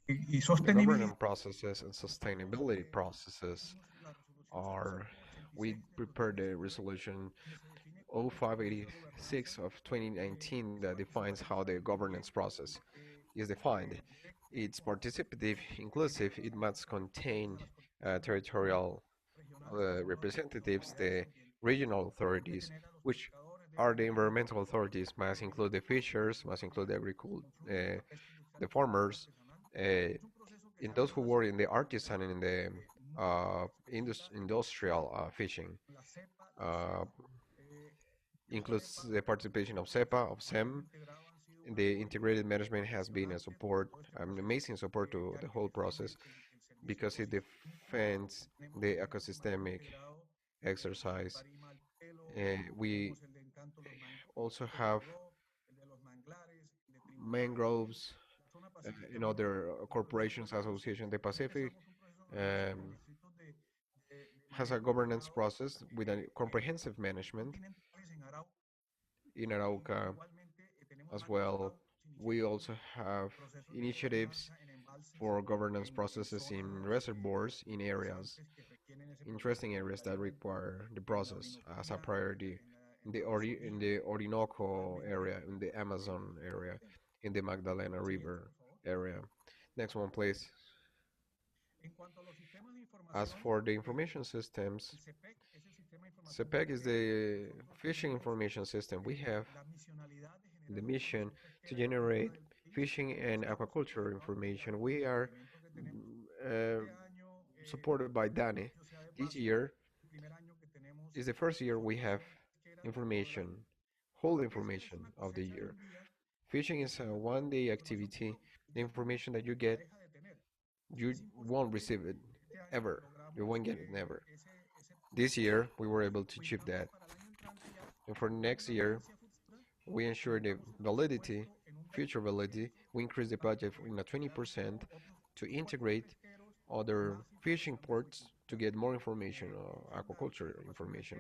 The sostenibilidad. governance processes and sustainability processes are, we prepared the resolution 0586 of 2019 that defines how the governance process is defined. It's participative, inclusive, it must contain territorial representatives, the regional authorities, which are the environmental authorities, must include the fishers, must include the farmers, in those who work in the artisan and in the industrial fishing. Uh, includes the participation of SEPA, of SEM. The integrated management has been a support, an amazing support to the whole process because it defends the ecosystemic exercise. We also have mangroves and other corporations, association, the Pacific um, has a governance process with a comprehensive management in Arauca as well. We also have initiatives for governance processes in reservoirs in areas, interesting areas that require the process as a priority in the Orinoco area, in the Amazon area, in the Magdalena River area. Next one, please. As for the information systems, CEPEC is the fishing information system. We have the mission to generate fishing and aquaculture information. We are uh, supported by DANE. This year is the first year we have information, whole information of the year. Fishing is a one-day activity. The information that you get, you won't receive it ever. You won't get it never. This year, we were able to achieve that. And for next year, we ensure the validity, future validity. We increase the budget in a 20% to integrate other fishing ports to get more information, aquaculture information.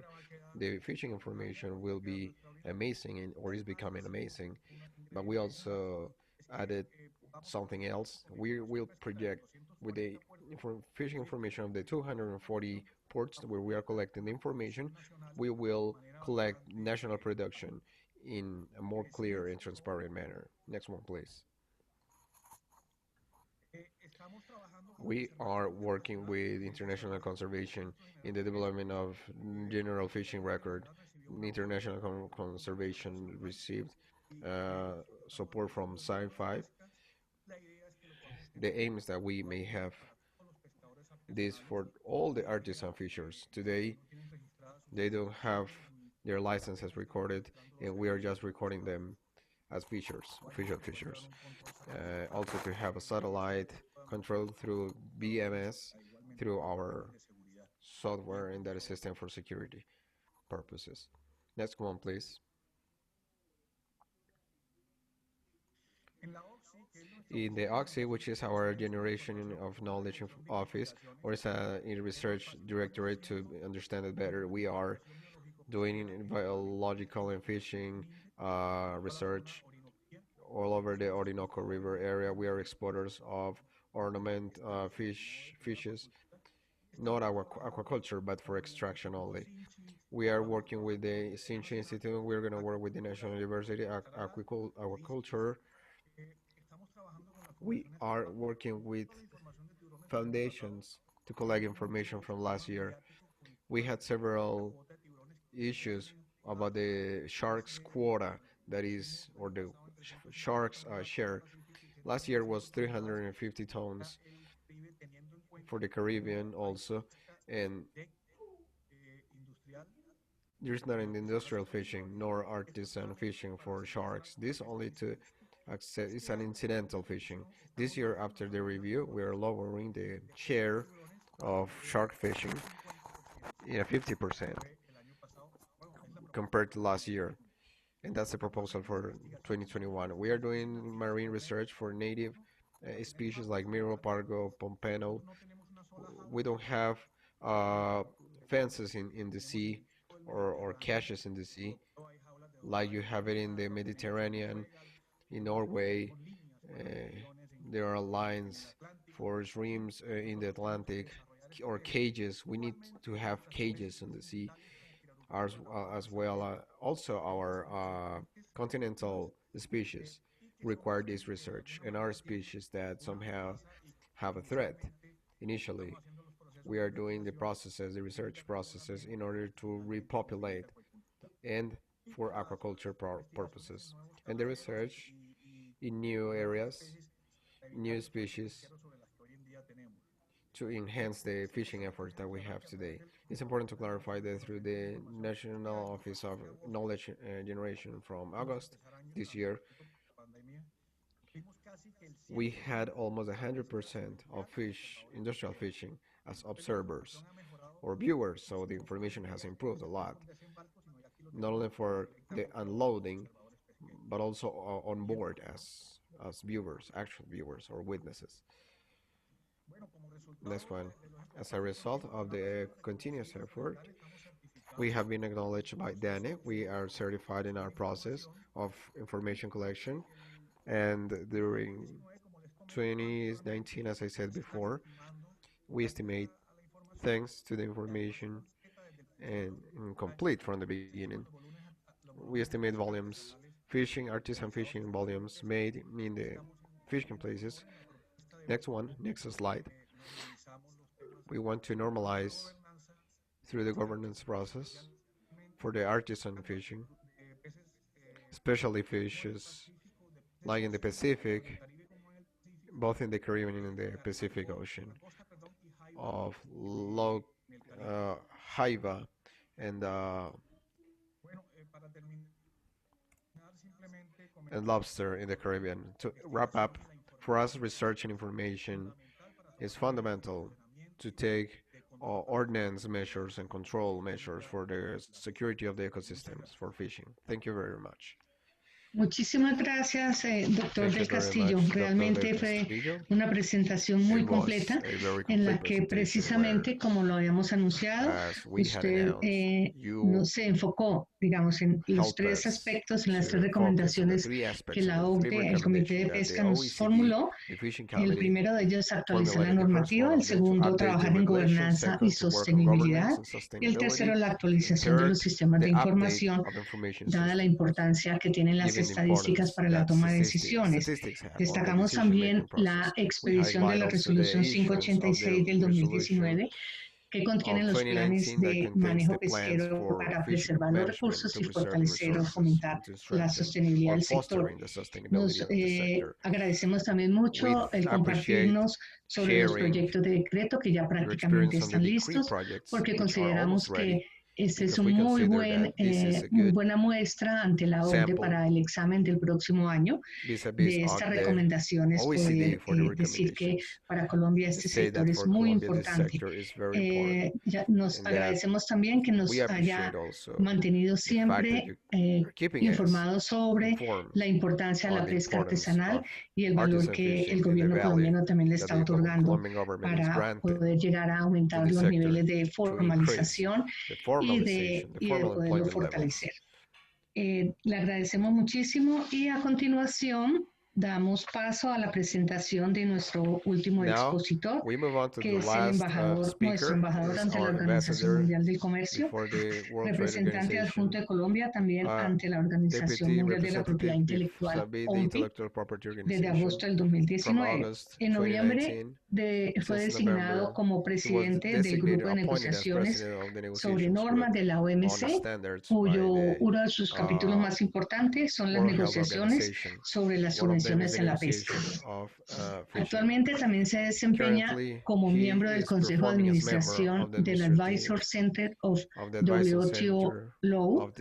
The fishing information will be amazing or is becoming amazing, but we also added something else. We will project with the fishing information of the 240 ports where we are collecting the information, we will collect national production in a more clear and transparent manner. Next one, please. We are working with international conservation in the development of general fishing record. International conservation received support from Sci-Fi. The aim is that we may have this for all the artisan fishers. Today, they don't have their licenses recorded, and we are just recording them as fishers, official fishers. Also to have a satellite controlled through BMS, through our software and data system for security purposes. Next one, please. In the Oecd, which is our generation of knowledge office, or is a research directorate to understand it better, we are doing biological and fishing research all over the Orinoco River area. We are exporters of ornament fishes, not aquaculture, but for extraction only. We are working with the Sinchi Institute. We're going to work with the National University Aquaculture. We are working with foundations to collect information from last year. We had several issues about the sharks quota, that is, or the sharks share. Last year was 350 tons for the Caribbean also, and there's not an industrial fishing nor artisan fishing for sharks. This only to access is an incidental fishing. This year, after the review, we are lowering the share of shark fishing in 50% compared to last year, and that's the proposal for 2021. We are doing marine research for native species like Miro, Pargo, Pompano. We don't have fences in the sea or caches in the sea like you have it in the Mediterranean. In Norway, there are lines for shrimps in the Atlantic, or cages. We need to have cages in the sea as well. Also, our continental species require this research, and our species that somehow have a threat. Initially, we are doing the research processes in order to repopulate and for aquaculture purposes. And the research in new areas, new species, to enhance the fishing efforts that we have today. It's important to clarify that through the National Office of Knowledge Generation from August this year, we had almost 100% of industrial fishing as observers or viewers, so the information has improved a lot, not only for the unloading, but also on board as viewers, actual viewers or witnesses. Next one. As a result of the continuous effort, we have been acknowledged by DANE. We are certified in our process of information collection, and during 2019, as I said before, we estimate, thanks to the information and complete from the beginning, we estimate volumes, artisan fishing volumes made in the fishing places. Next one, next slide. We want to normalize through the governance process for the artisan fishing, especially fishes like in the Pacific, both in the Caribbean and in the Pacific Ocean, of low jaiba and lobster in the Caribbean. To wrap up, for us, research and information is fundamental to take ordnance measures and control measures for the security of the ecosystems for fishing. Thank you very much. Muchísimas gracias, doctor del Castillo. Realmente fue una presentación muy completa en la que precisamente, como lo habíamos anunciado, usted se enfocó digamos, en los tres aspectos, en las tres recomendaciones que la Oecd, el Comité de Pesca, nos formuló. El primero de ellos, actualizar la normativa. El segundo, trabajar en gobernanza y sostenibilidad. Y el tercero, la actualización de los sistemas de información, dada la importancia que tienen las estadísticas para la toma de decisiones. Destacamos también la expedición de la resolución 586 del 2019, que contienen los planes de manejo pesquero para preservar los recursos y fortalecer o fomentar la sostenibilidad del sector. Nos agradecemos también mucho el compartirnos sobre los proyectos de decreto que ya prácticamente están listos, porque consideramos que este es un muy buena muestra ante la Oecd para el examen del próximo año de estas recomendaciones. Poder decir que para Colombia este sector es muy importante. Nos agradecemos también que nos haya mantenido siempre informados sobre la importancia de la pesca artesanal y el valor que el gobierno colombiano también le está otorgando para poder llegar a aumentar los niveles de formalización y de poderlo fortalecer. Le agradecemos muchísimo y a continuación damos paso a la presentación de nuestro último expositor, que es nuestro embajador ante la Organización Mundial del Comercio, representante adjunto de Colombia también ante la Organización Mundial de la Propiedad Intelectual, OMPI, desde agosto del 2019. En noviembre fue designado como presidente del grupo de negociaciones sobre normas de la OMC, uno de sus capítulos más importantes son las negociaciones sobre las subvenciones en la pesca. Actualmente también se desempeña como miembro del Consejo de Administración del Advisor Center of WTO Law,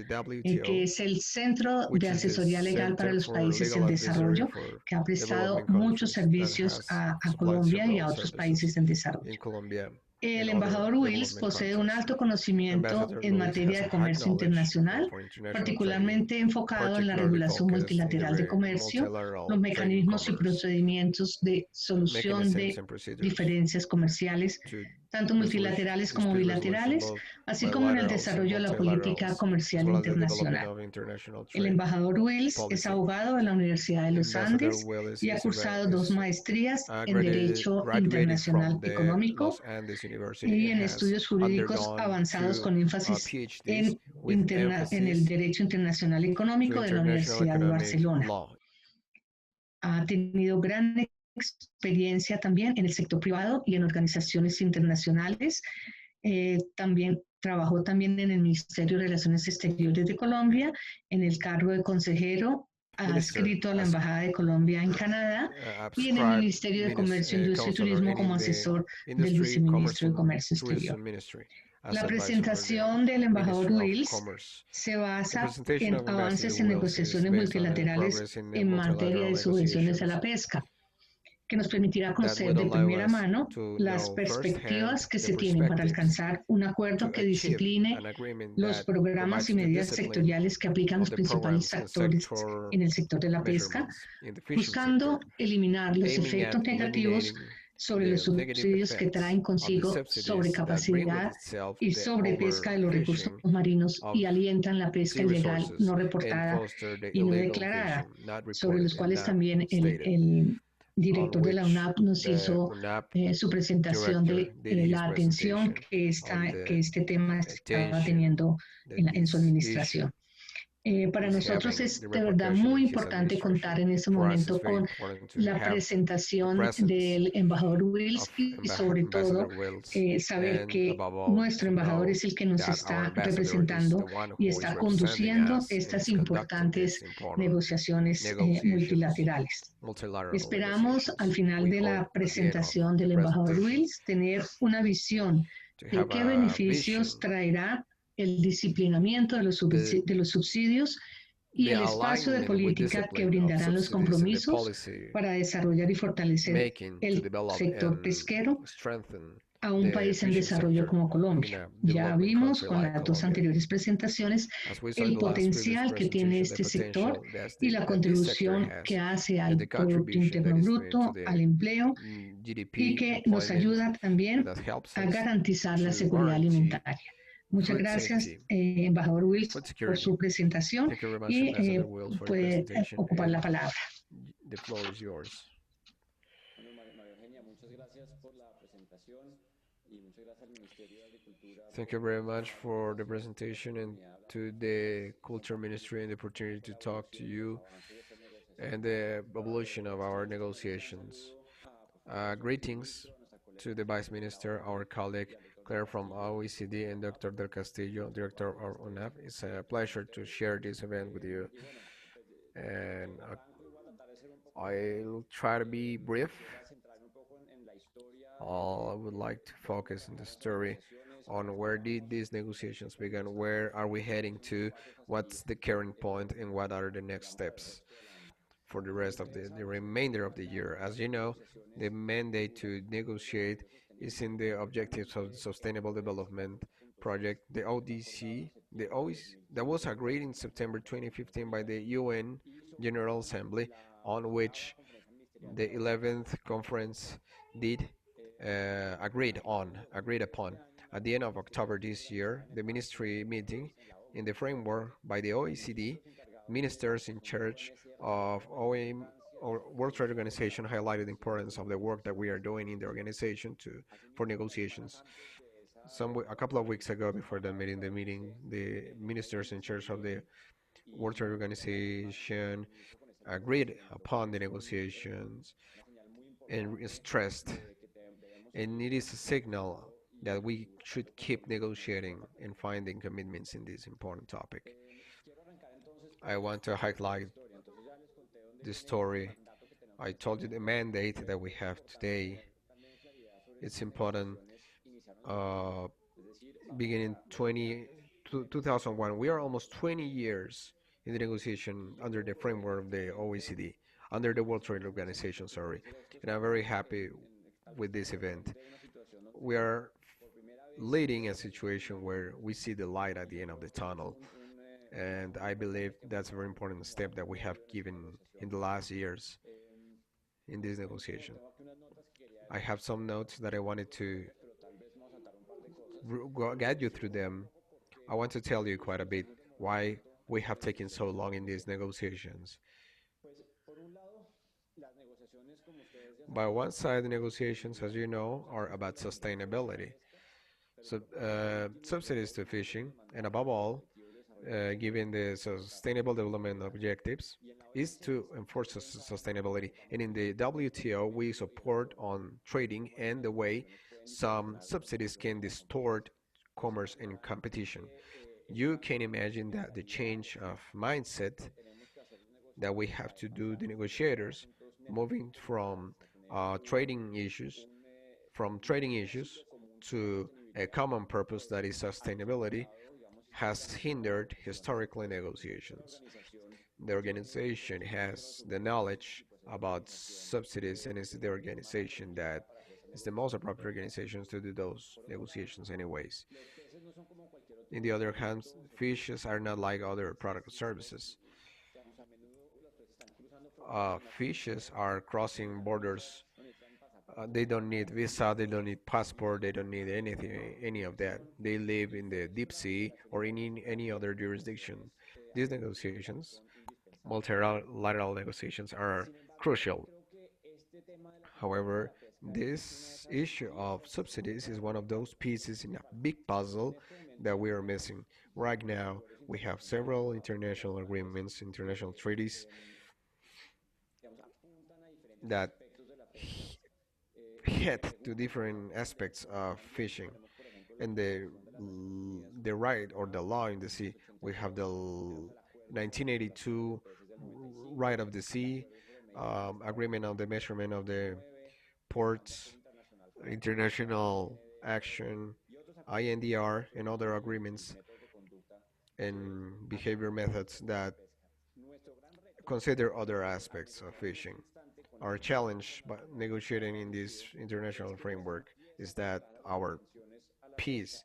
que es el Centro de Asesoría Legal para los Países en Desarrollo, que ha prestado muchos servicios a Colombia y a otros países en desarrollo. El embajador Wills posee un alto conocimiento en materia de comercio internacional, particularmente enfocado en la regulación multilateral de comercio, los mecanismos y procedimientos de solución de diferencias comerciales, tanto multilaterales como bilaterales, así como en el desarrollo de la política comercial internacional. El embajador Wills es abogado de la Universidad de los Andes y ha cursado 2 maestrías en Derecho Internacional Económico y en Estudios Jurídicos Avanzados con énfasis en el Derecho Internacional Económico de la Universidad de Barcelona. Ha tenido gran experiencia también en el sector privado y en organizaciones internacionales. Trabajó también en el Ministerio de Relaciones Exteriores de Colombia, en el cargo de consejero adscrito a la Embajada de Colombia en Canadá y en el Ministerio de Comercio, Industria y Turismo como asesor del viceministro de Comercio Exterior. La presentación del embajador Wills se basa en avances en negociaciones multilaterales en materia de subvenciones a la pesca, que nos permitirá conocer de primera mano las perspectivas que se tienen para alcanzar un acuerdo que discipline los programas y medidas sectoriales que aplican los principales actores en el sector de la pesca, buscando eliminar los efectos negativos sobre los subsidios que traen consigo sobrecapacidad y sobrepesca de los recursos marinos y alientan la pesca ilegal no reportada y no declarada, sobre los cuales también el director de la UNAP nos hizo su presentación de la atención que este tema estaba teniendo en su administración. Para nosotros es de verdad muy importante contar en este momento con la presentación del embajador Wills y sobre todo saber que nuestro embajador es el que nos está representando y está conduciendo estas importantes negociaciones multilaterales. Esperamos al final de la presentación del embajador Wills tener una visión de qué beneficios traerá el disciplinamiento de los subsidios y el espacio de política que brindarán los compromisos para desarrollar y fortalecer el sector pesquero a un país en desarrollo como Colombia. Ya vimos con las 2 anteriores presentaciones el potencial que tiene este sector y la contribución que hace al Producto Interno Bruto, al empleo y que nos ayuda también a garantizar la seguridad alimentaria. Muchas food gracias, safety, embajador Wills, food por security. su presentación Thank you very much, y Ambassador Wills, for your puede presentation, ocupar la and palabra. the floor is yours. Thank you very much for the presentation and to the Culture Ministry and the opportunity to talk to you and the evolution of our negotiations. Greetings to the Vice Minister, our colleague Claire from OECD, and Dr. Del Castillo, Director of UNAP. It's a pleasure to share this event with you. And I'll try to be brief. I would like to focus on the story on where did these negotiations begin, where are we heading to, what's the current point, and what are the next steps for the rest of the remainder of the year. As you know, the mandate to negotiate is in the objectives of the Sustainable Development Project, the ODC, that was agreed in September 2015 by the UN General Assembly, on which the 11th conference did agreed upon. At the end of October this year, the ministry meeting in the framework by the OECD, ministers in charge of OIM or World Trade Organization highlighted the importance of the work that we are doing in the organization for negotiations. A couple of weeks ago, before the meeting, the ministers in charge of the World Trade Organization agreed upon the negotiations and stressed, and it is a signal that we should keep negotiating and finding commitments in this important topic. I want to highlight the story. I told you the mandate that we have today. It's important. Beginning 2001, we are almost 20 years in the negotiation under the framework of the OECD, under the World Trade Organization, sorry. And I'm very happy with this event. We are leading a situation where we see the light at the end of the tunnel. And I believe that's a very important step that we have given in the last years in this negotiation. I have some notes that I wanted to guide you through them. I want to tell you quite a bit why we have taken so long in these negotiations. By one side, the negotiations, as you know, are about sustainability. Subsidies to fishing, and above all, given the sustainable development objectives, is to enforce sustainability. And in the WTO, we support on trading and the way some subsidies can distort commerce and competition. You can imagine that the change of mindset that we have to do, the negotiators, moving from trading issues to a common purpose that is sustainability, has hindered historically negotiations. The organization has the knowledge about subsidies, and it's the organization that is the most appropriate organizations to do those negotiations anyways. In the other hand, fishes are not like other product or services. Fishes are crossing borders. They don't need visa, they don't need passport, they don't need anything, any of that. They live in the deep sea or in any other jurisdiction. These negotiations, multilateral negotiations, are crucial. However, this issue of subsidies is one of those pieces in a big puzzle that we are missing. Right now, we have several international agreements, international treaties that hit to different aspects of fishing and the right or the law in the sea. We have the 1982 right of the sea, agreement on the measurement of the ports, international action, INDR, and other agreements and behavior methods that consider other aspects of fishing. Our challenge by negotiating in this international framework is that our piece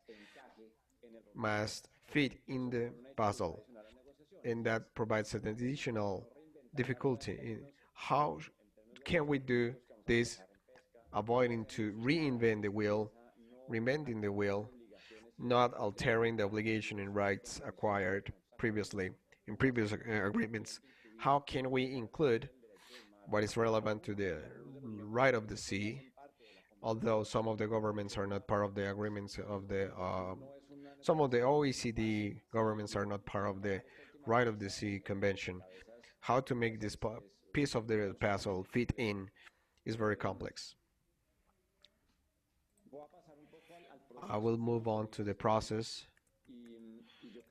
must fit in the puzzle, and that provides an additional difficulty in how can we do this, avoiding to reinventing the wheel. not altering the obligation and rights acquired previously in previous agreements. How can we include what is relevant to the right of the sea, although some of the governments are not part of the agreements of the some of the OECD governments are not part of the right of the sea convention. How to make this piece of the puzzle fit in is very complex. I will move on to the process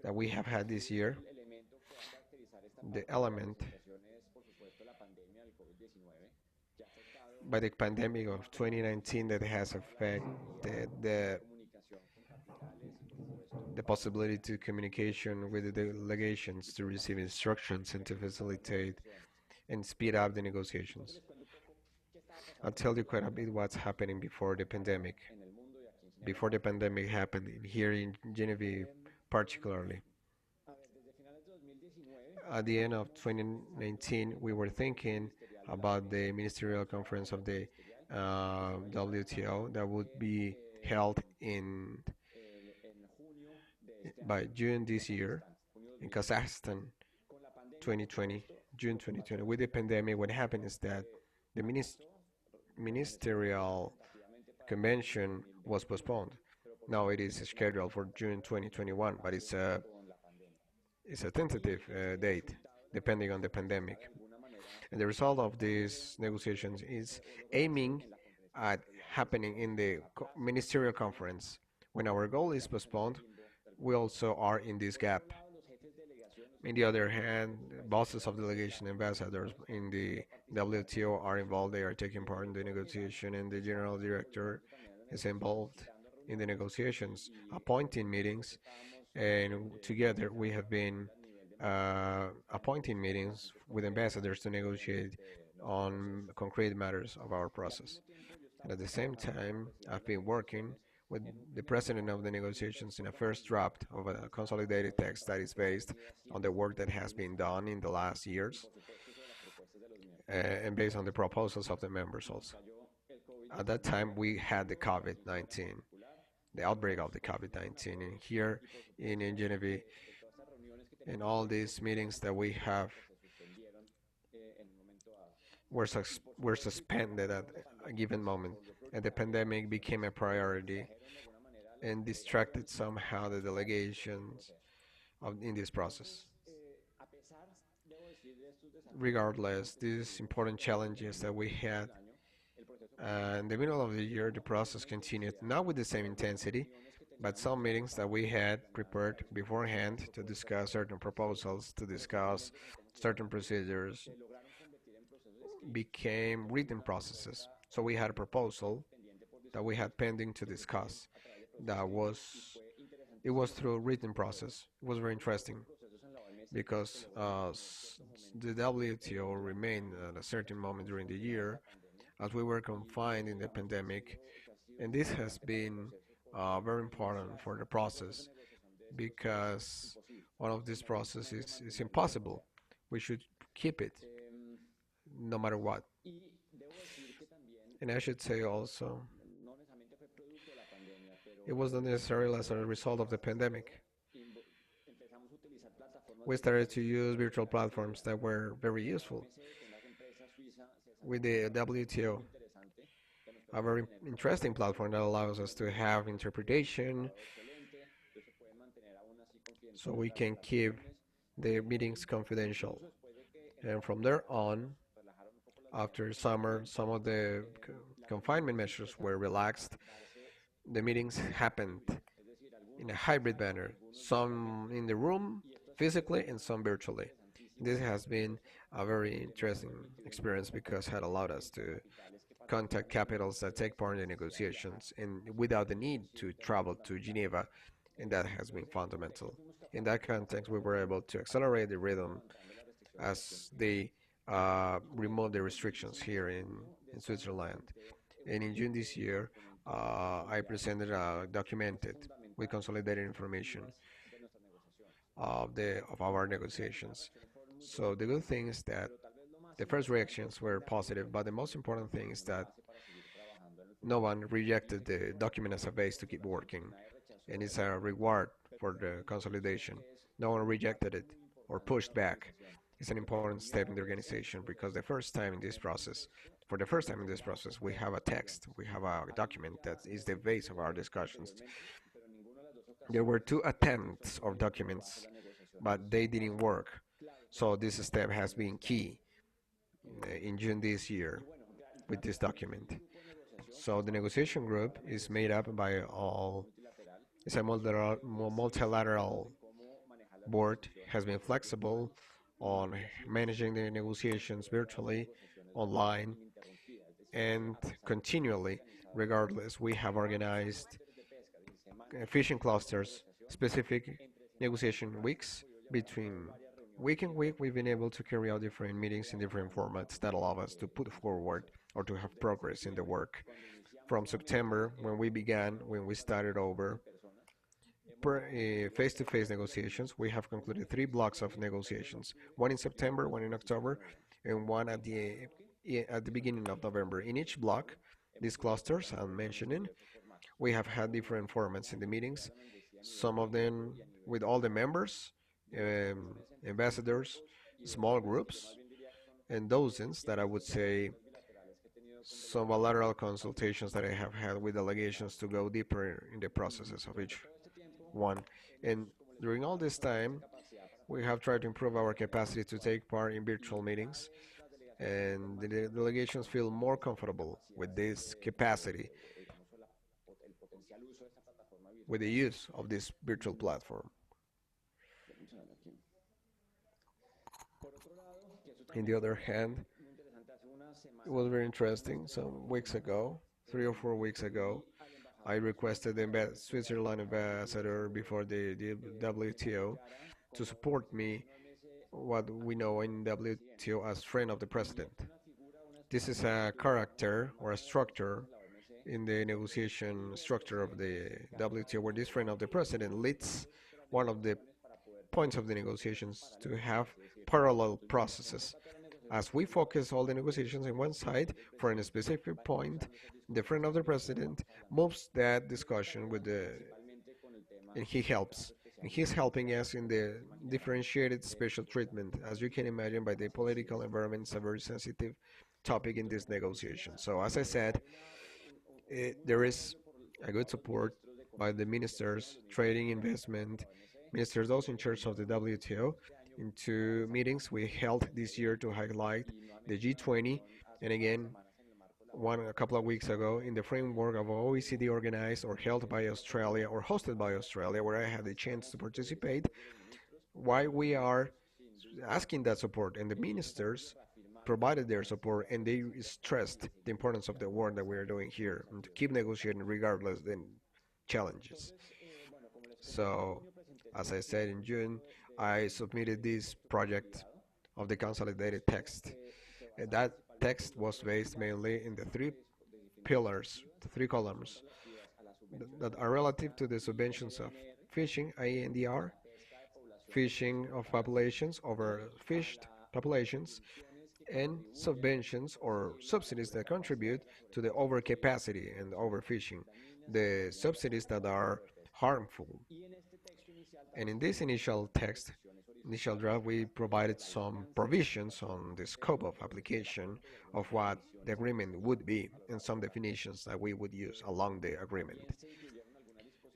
that we have had this year. The element by the pandemic of 2019 that has affected the possibility to communication with the delegations to receive instructions and to facilitate and speed up the negotiations. I'll tell you quite a bit what's happening before the pandemic. Before the pandemic happened here in Genevieve particularly. At the end of 2019, we were thinking about the ministerial conference of the WTO that would be held by June this year in Kazakhstan 2020, June 2020. With the pandemic, what happened is that the ministerial convention was postponed. Now it is scheduled for June 2021, but it's a tentative date depending on the pandemic. And the result of these negotiations is aiming at happening in the ministerial conference. When our goal is postponed, we also are in this gap. On the other hand, bosses of delegation ambassadors in the WTO are involved. They are taking part in the negotiation, and the general director is involved in the negotiations, appointing meetings, and together we have been appointing meetings with ambassadors to negotiate on concrete matters of our process. And at the same time, I've been working with the president of the negotiations in a first draft of a consolidated text that is based on the work that has been done in the last years and based on the proposals of the members also. At that time, we had the COVID-19, the outbreak of the COVID-19, and here in Genevieve, in all these meetings that we have were suspended at a given moment, and the pandemic became a priority and distracted somehow the delegations in this process. Regardless, these important challenges that we had, in the middle of the year, the process continued, not with the same intensity, but some meetings that we had prepared beforehand to discuss certain proposals, to discuss certain procedures, became written processes. So we had a proposal that we had pending to discuss. It was through a written process. It was very interesting because the WTO remained at a certain moment during the year as we were confined in the pandemic, and this has been very important for the process because one of these processes is impossible. We should keep it no matter what. And I should say also, it was not necessarily as a result of the pandemic. We started to use virtual platforms that were very useful. With the WTO, a very interesting platform that allows us to have interpretation, so we can keep the meetings confidential. And from there on, after summer, some of the confinement measures were relaxed. The meetings happened in a hybrid manner, some in the room physically and some virtually. This has been a very interesting experience because it had allowed us to contact capitals that take part in the negotiations and without the need to travel to Geneva, and that has been fundamental. In that context, we were able to accelerate the rhythm as they removed the restrictions here in Switzerland. And in June this year, I presented a documented with consolidated information of our negotiations. So the good thing is that the first reactions were positive, but the most important thing is that no one rejected the document as a base to keep working. and it's a reward for the consolidation. No one rejected it or pushed back. It's an important step in the organization because for the first time in this process, we have a text, we have a document that is the base of our discussions. There were two attempts of documents, but they didn't work. So this step has been key in June this year with this document. So the negotiation group is made up by all, it's a multilateral board, has been flexible on managing the negotiations virtually, online, and continually. Regardless, we have organized fishing clusters, specific negotiation weeks. Between week and week, we've been able to carry out different meetings in different formats that allow us to put forward or to have progress in the work. From September, when we started over, face-to-face negotiations, we have concluded 3 blocks of negotiations, one in September, one in October, and one at the beginning of November. In each block, these clusters I'm mentioning, we have had different formats in the meetings, some of them with all the members, ambassadors, small groups, and dozens that I would say some bilateral consultations that I have had with delegations to go deeper in the processes of each one. And during all this time, we have tried to improve our capacity to take part in virtual meetings, and the delegations feel more comfortable with this capacity, with the use of this virtual platform. On the other hand, it was very interesting. Some weeks ago, 3 or 4 weeks ago, I requested the Switzerland ambassador before the WTO to support me what we know in WTO as friend of the president. This is a character or a structure in the negotiation structure of the WTO where this friend of the president leads one of the points of the negotiations to have parallel processes. As we focus all the negotiations on one side for a specific point, the friend of the president moves that discussion with and he helps. And he's helping us in the differentiated special treatment. As you can imagine, by the political environment, it's a very sensitive topic in this negotiation. So, as I said, there is a good support by the ministers, trading, investment, ministers, those in charge of the WTO, in 2 meetings we held this year to highlight the G20, and again, one a couple of weeks ago in the framework of OECD organized or held by Australia or hosted by Australia, where I had the chance to participate. Why we are asking that support, and the ministers provided their support, and they stressed the importance of the work that we are doing here and to keep negotiating regardless the challenges. So, as I said in June, I submitted this project of the consolidated text. And that text was based mainly in the 3 pillars, the 3 columns that are relative to the subventions of fishing, INDR, fishing of populations over fished populations, and subventions or subsidies that contribute to the overcapacity and overfishing, the subsidies that are harmful. And in this initial draft, we provided some provisions on the scope of application of what the agreement would be and some definitions that we would use along the agreement.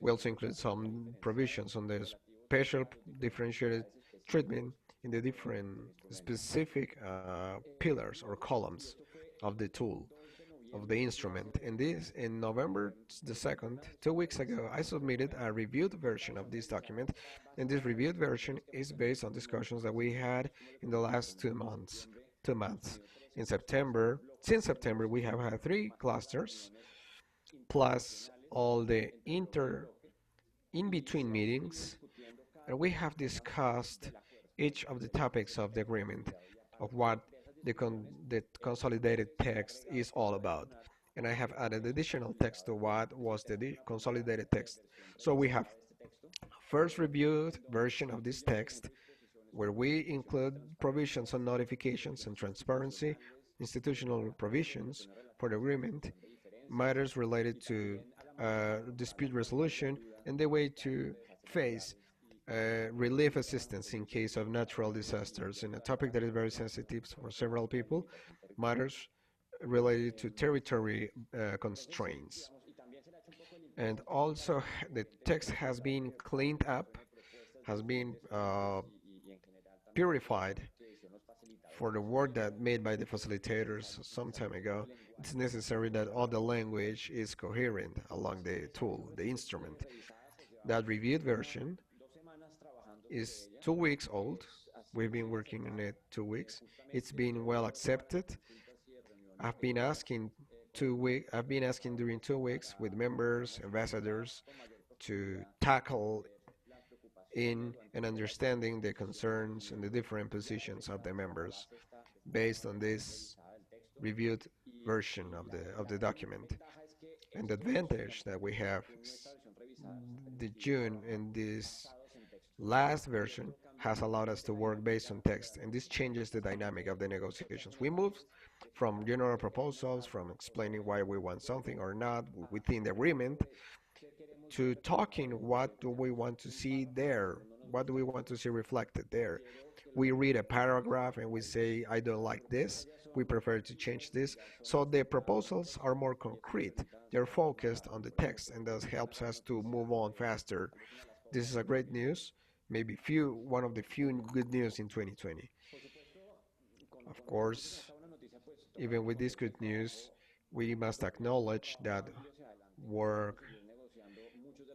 We also include some provisions on the special differentiated treatment in the different specific pillars or columns of the tool, of the instrument. And this, in November the 2nd, 2 weeks ago, I submitted a reviewed version of this document, and this reviewed version is based on discussions that we had in the last 2 months. 2 months. Since September, we have had 3 clusters, plus all the in-between meetings, and we have discussed each of the topics of the agreement, of what the consolidated text is all about. And I have added additional text to what was the consolidated text. So we have first reviewed version of this text, where we include provisions on notifications and transparency, institutional provisions for the agreement, matters related to dispute resolution, and the way to face relief assistance in case of natural disasters, in a topic that is very sensitive for several people, matters related to territory constraints. And also the text has been cleaned up, has been purified for the work that made by the facilitators some time ago. It's necessary that all the language is coherent along the tool, the instrument. That reviewed version is 2 weeks old. We've been working on it 2 weeks. It's been well accepted. I've been asking during 2 weeks with members, ambassadors, to tackle in and understanding the concerns and the different positions of the members based on this reviewed version of the document. And the advantage that we have is the June and this last version has allowed us to work based on text, and this changes the dynamic of the negotiations. We moved from general proposals, from explaining why we want something or not within the agreement, to talking what do we want to see there, what do we want to see reflected there. We read a paragraph and we say, I don't like this, we prefer to change this. So the proposals are more concrete, they're focused on the text, and thus helps us to move on faster. This is a great news, maybe one of the few good news in 2020. Of course, even with this good news, we must acknowledge that work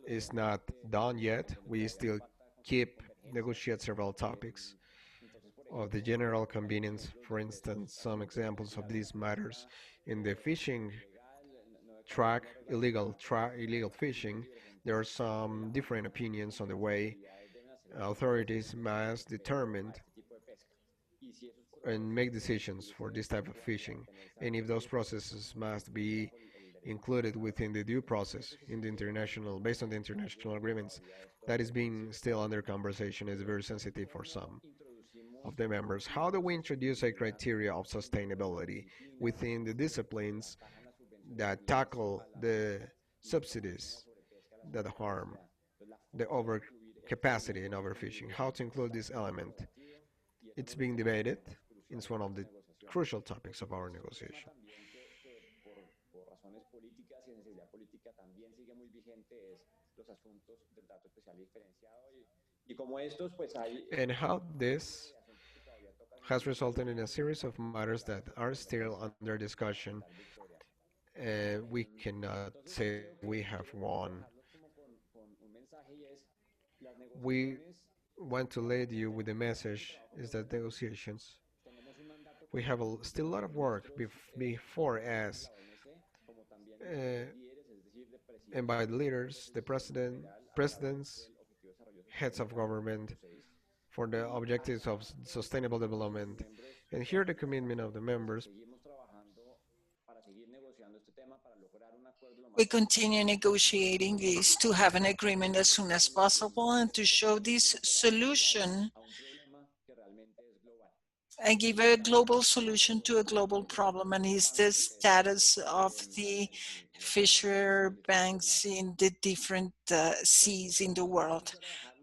is not done yet. We still keep negotiate several topics of the general convenience. For instance, some examples of these matters in the fishing track, illegal fishing. There are some different opinions on the way authorities must determine and make decisions for this type of fishing, and if those processes must be included within the due process in the international, based on the international agreements, that is being still under conversation, is very sensitive for some of the members. How do we introduce a criteria of sustainability within the disciplines that tackle the subsidies that harm the overcapacity and overfishing? How to include this element? It's being debated. It's one of the crucial topics of our negotiation. And how this has resulted in a series of matters that are still under discussion. We cannot say we have won. We want to lead you with the message is that negotiations, we have still a lot of work before us, and by the leaders, the presidents, heads of government, for the objectives of sustainable development. And here the commitment of the members. We continue negotiating this to have an agreement as soon as possible and to show this solution and give a global solution to a global problem, and is the status of the fisher banks in the different seas in the world.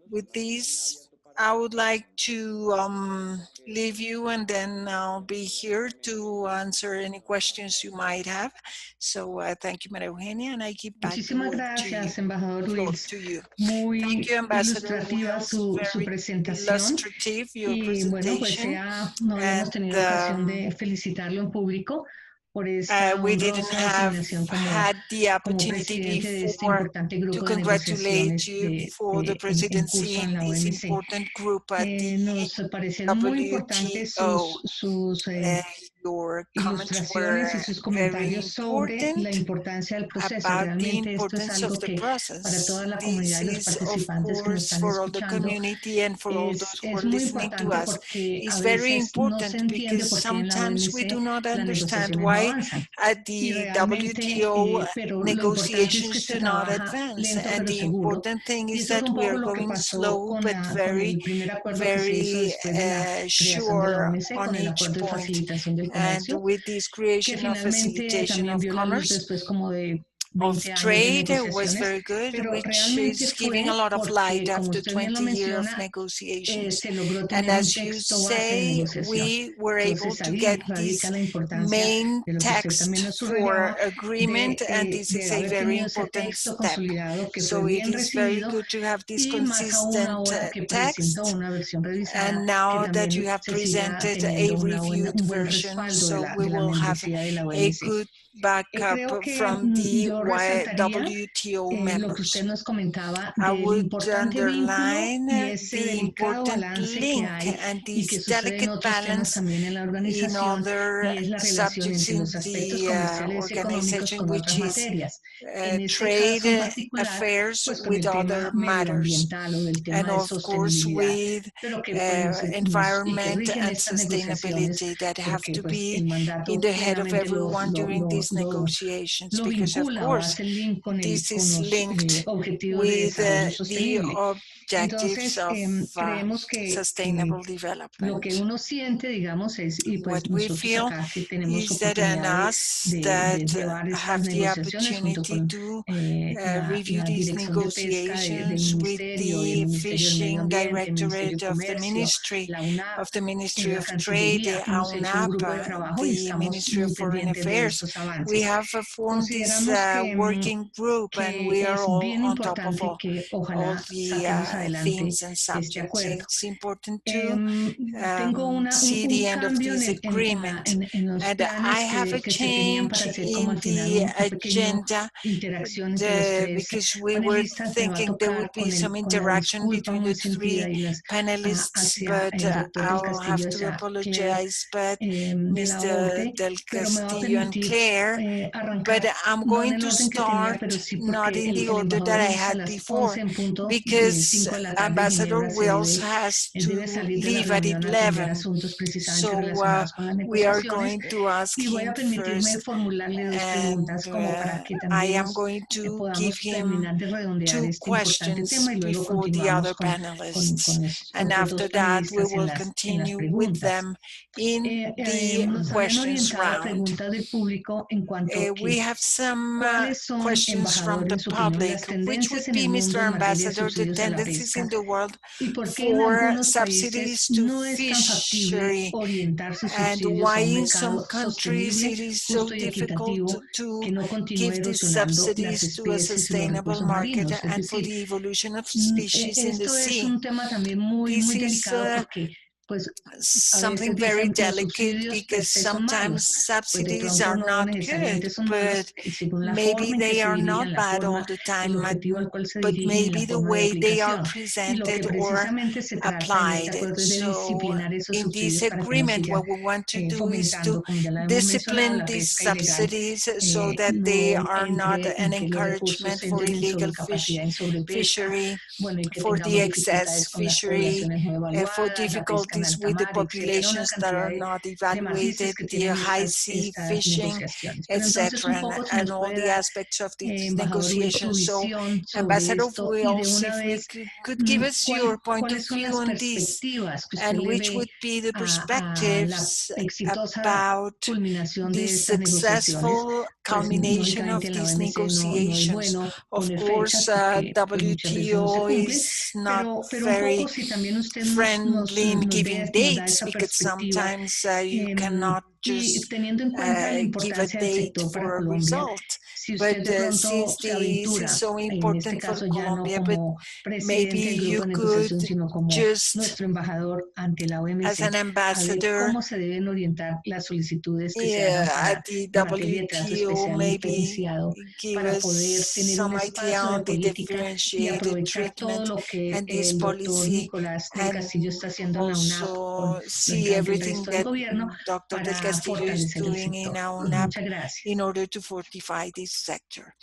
With this, I would like to leave you, and then I'll be here to answer any questions you might have. So thank you, Maria Eugenia, and I give back the Muchísimas word gracias, embajador floor Wills. to you. Thank Muy you, Ambassador ilustrativa Wills. su Very presentación. illustrative, your Y bueno, pues presentation. ya no habíamos tenido ocasión de felicitarlo en público por esta We didn't honrosa have designación had the como opportunity presidente de este before importante to grupo de congratulate negociaciones you for the en presidency curso en in la this OMC. important group at the Nos parecieron muy importantes WTO. sus Your comments were ilustraciones y sus very comentarios sobre la important importancia del proceso. about the Realmente esto es importance algo of the que para process. toda la This comunidad y los is, of participantes que nos course, están for all the escuchando community and for all those who are es muy listening to importante us. porque It's a very veces no se important entiende because por qué en la sometimes we do OMC not las understand negociaciones no why avanzan. at Y the realmente, WTO pero lo importante es que negotiations se do not trabaja advance. lento And pero the seguro. important thing Y is eso es that un we poco are lo que going pasó slow, con but el primer acuerdo que se hizo very después de la creación de la sure OMC, on con el each acuerdo de point. facilitación del And comercio, with this que creation of finalmente facilitation también of vio la luz commerce, después como de 20 años de trade was negociaciones, very good, pero which realmente is giving a fue lot of light porque, como after usted bien lo 20 years of menciona, negotiations. se logró And tener un as you texto base de say, negociación. we were able Entonces to ahí get radica this la importancia main de lo que usted text también nos for subrayaba agreement, and de this is a haber very tenido ese important texto step. consolidado que fue So it bien is very recibido good to have this y más aún consistent ahora que presentó text. una versión revisada And que now that you también have se siga presented a teniendo reviewed un buen version, respaldo so we de la will have membresía de la a OMC. good backup Creo que from the yo resaltaría WTO lo que members. usted nos comentaba I del would importante vínculo underline y ese the delicado important balance que link hay and y que this sucede en delicate otros temas balance también en la in organización other y es la relación subjects entre in los aspectos the comerciales y económicos organization, con which otras is materias. En este caso en trade particular, affairs pues con with el other tema matters, medioambiental o del tema and de of course sostenibilidad, with pero que pues y que environment rigen and estas negociaciones sustainability that have porque to pues be el in mandato the head of plenamente everyone during these negotiations, lo because of vincula o course hace el link this con is los linked objetivos de with desarrollo the sostenible. objectives Entonces, of creemos que sustainable lo development. que uno siente, digamos, es, y pues What we nosotros feel acá que tenemos is that in oportunidad us de that llevar estas have the negociaciones junto opportunity con to review la these Dirección de Pesca del negotiations with Ministerio y el the Ministerio del Medio Fishing Ambiente, el Ministerio de Directorate of the Comercio, Ministry la UNAP, of the Ministry la of Trade, the Cancillería. Hemos hecho un UNAP, grupo de trabajo y the estamos Ministry of muy Foreign pendientes de Affairs. estos We avances. have formed this Consideramos working group, and we are es all bien on top of importante que all ojalá the saquemos adelante themes and este subjects. acuerdo. It's important to Tengo see the un end of cambio this agreement. en los And I planes have a que se tenían para change hacer como in al final the un pequeño agenda interacción entre los tres because we were panelistas. Me va a thinking there would tocar be some con la interaction disculpa between muy the sentida three y panelists, hacia but el doctor del I'll have Castillo, to hacia Claire apologize, but de la Mr. OCDE, Del pero me va a Castillo and permitir Claire, but arrancar I'm no en going el to orden que tenía, start pero sí not porque in the el order that embajador I Wills a had las before, 11 en punto de because 5 de la tarde de Ambassador Ginebra Wills has debe to salir de la leave at reunión a atender 11. asuntos precisamente So relacionados con las we are negociaciones going to ask y voy him a permitirme first, formularle dos and preguntas como para que I también am going to give podamos him terminar de redondear 2 este importante questions tema y luego before the continuamos other panelists. con los And otros after dos that, we panelistas will en las continue with preguntas. them in the Nos habían questions orientado a round. preguntas del público en cuanto a We have some ¿cuáles son, questions from embajador, the en su opinión, public, las which would tendencias en be, el mundo Mr. en materia de Ambassador, the subsidios a la tendencies pesca? in the world ¿Y por qué en for algunos países subsidies to no es tan factible fishery, orientar sus and subsidios why a un in some mercado countries sostenible, it is so justo y difficult equitativo to que no continúe give these erosionando las subsidies to a especies y los sustainable recursos market marinos? Es and for decir, the evolution of species in the esto es sea. un tema también muy, This muy is delicado porque pues a something veces very dicen los delicate subsidios per because se son sometimes malos, pues de subsidies pronto are no not good, necesariamente son malos but según la maybe forma en que they se are dirijan, not la bad all forma, the el time, objetivo al cual se but dirigen y la maybe the forma de way they are aplicación. Y lo que presented or precisamente se trata en este applied. acuerdo es de So disciplinar esos in this subsidios para que no agreement, sigan what we want to do is to fomentando, como ya lo hemos mencionado, discipline la these pesca ilegal, subsidies so that they no are not entre an y que los encouragement recursos for entren en illegal fish sobrecapacidad, en sobrepesca, fishery, bueno, y que for the tengamos excess dificultades con las fishery, poblaciones no for evaluadas, la pesca en difficulties alta with the mar, etcétera, una populations that cantidad are not de matices evaluated, que the tienen high sea estas fishing, negociaciones. Pero entonces un etc., poco si and nos all puede the dar, aspects of these embajador Will, su negotiations. So, visión sobre Ambassador esto y de Wills, una if we vez could give us your point of cuáles son view las on this, perspectivas que usted and le which ve would be the a la perspectives exitosa about culminación the de estas negociaciones, successful pues culmination of lógicamente en la these OMC no es negotiations. bueno Of poner fechas course, porque pues, muchas veces no se WTO cumplen, is not pero un very poco si también usted friendly in giving nos da dates esa because perspectiva sometimes you cannot y just teniendo en cuenta la give a importancia del date sector para for a Colombia, result. si usted But de pronto since se this is aventura, so en este important for caso ya no Colombia, but como maybe presidente del you grupo de could negociación, sino como just, nuestro embajador ante la as an OMC, a ver ambassador, cómo se deben orientar las solicitudes que se hagan at the en materia de trato WTO, especial y maybe diferenciado give para us poder tener un some idea espacio de on the política y differentiated aprovechar todo treatment lo que and this el doctor policy, Nicolás del and Castillo está haciendo en la UNAP con also see lógicamente el everything resto del that gobierno Dr. Del para Castillo is fortalecer el doing in sector. our Pues UNAP muchas gracias. in order to fortify this sector.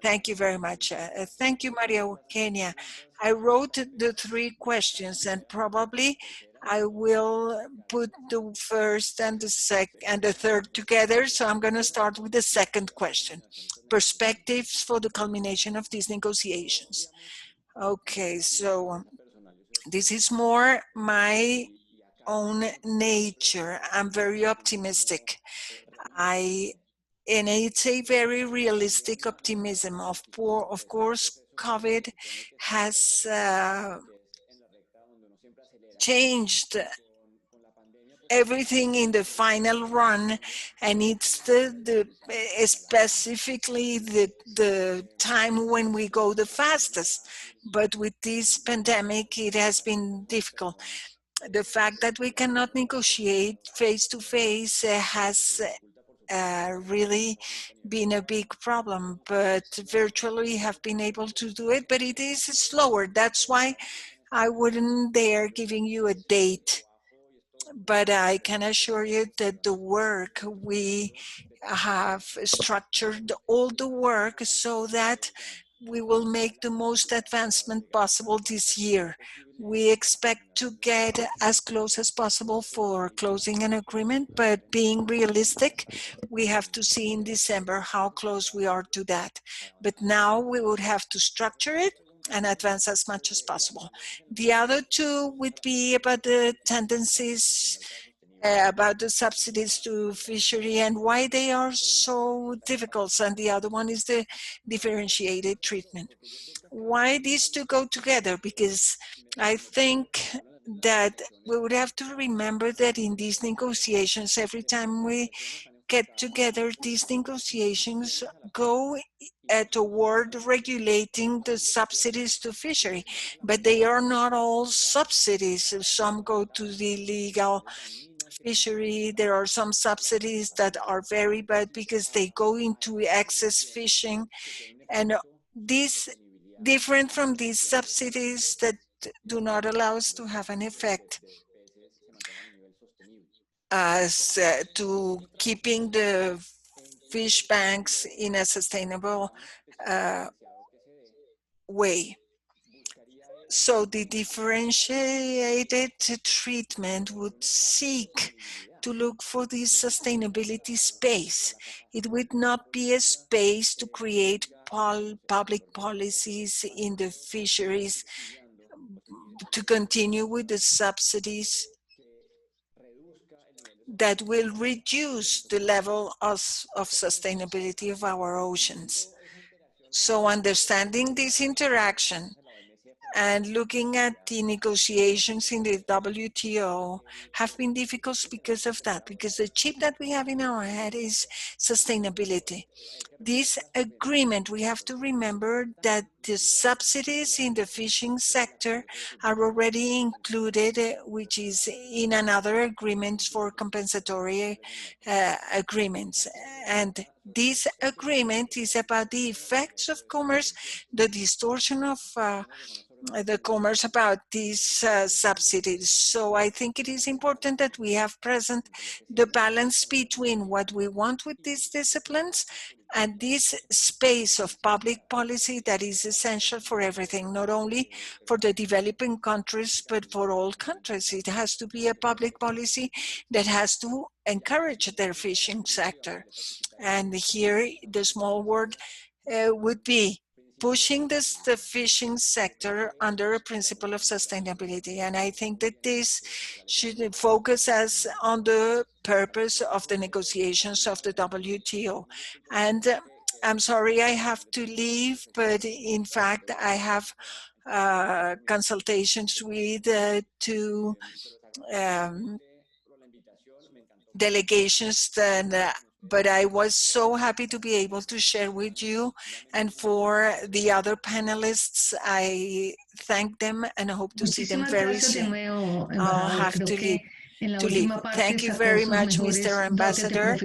Thank you very much. Thank you, Maria Eugenia. I wrote the 3 questions, and probably I will put the first and the third together. So I'm going to start with the second question. Perspectives for the culmination of these negotiations. Okay, so this is more my own nature. I'm very optimistic. I And it's a very realistic optimism. Of course, COVID has changed everything in the final run, and it's specifically the time when we go the fastest. But with this pandemic, it has been difficult. The fact that we cannot negotiate face-to-face has really been a big problem, but virtually have been able to do it, but it is slower. That's why I wouldn't dare giving you a date, but I can assure you that the work, we have structured all the work so that we will make the most advancement possible this year. We expect to get as close as possible for closing an agreement, but being realistic, we have to see in December how close we are to that. But now we would have to structure it and advance as much as possible. The other two would be about the tendencies, about the subsidies to fishery and why they are so difficult. And the other one is the differentiated treatment. Why these two go together? Because I think that we would have to remember that in these negotiations, every time we get together, these negotiations go toward regulating the subsidies to fishery, but they are not all subsidies. Some go to the legal fishery. There are some subsidies that are very bad because they go into excess fishing, and these different from these subsidies that do not allow us to have an effect as to keeping the fish banks in a sustainable way. So the differentiated treatment would seek to look for this sustainability space. It would not be a space to create public policies in the fisheries to continue with the subsidies that will reduce the level of sustainability of our oceans. So understanding this interaction and looking at the negotiations in the WTO have been difficult because of that, because the chip that we have in our head is sustainability. This agreement, we have to remember that the subsidies in the fishing sector are already included, which is in another agreement for compensatory agreements. And this agreement is about the effects of commerce, the distortion of the commerce about these subsidies. So I think it is important that we have present the balance between what we want with these disciplines and this space of public policy that is essential for everything, not only for the developing countries, but for all countries. It has to be a public policy that has to encourage their fishing sector. And here the small word would be pushing the fishing sector under a principle of sustainability. And I think that this should focus us on the purpose of the negotiations of the WTO. And I'm sorry I have to leave, but in fact, I have consultations with two delegations, but I was so happy to be able to share with you. And for the other panelists, I thank them and hope to see them very soon. I'll have to leave. Thank you very much, Mr. Ambassador.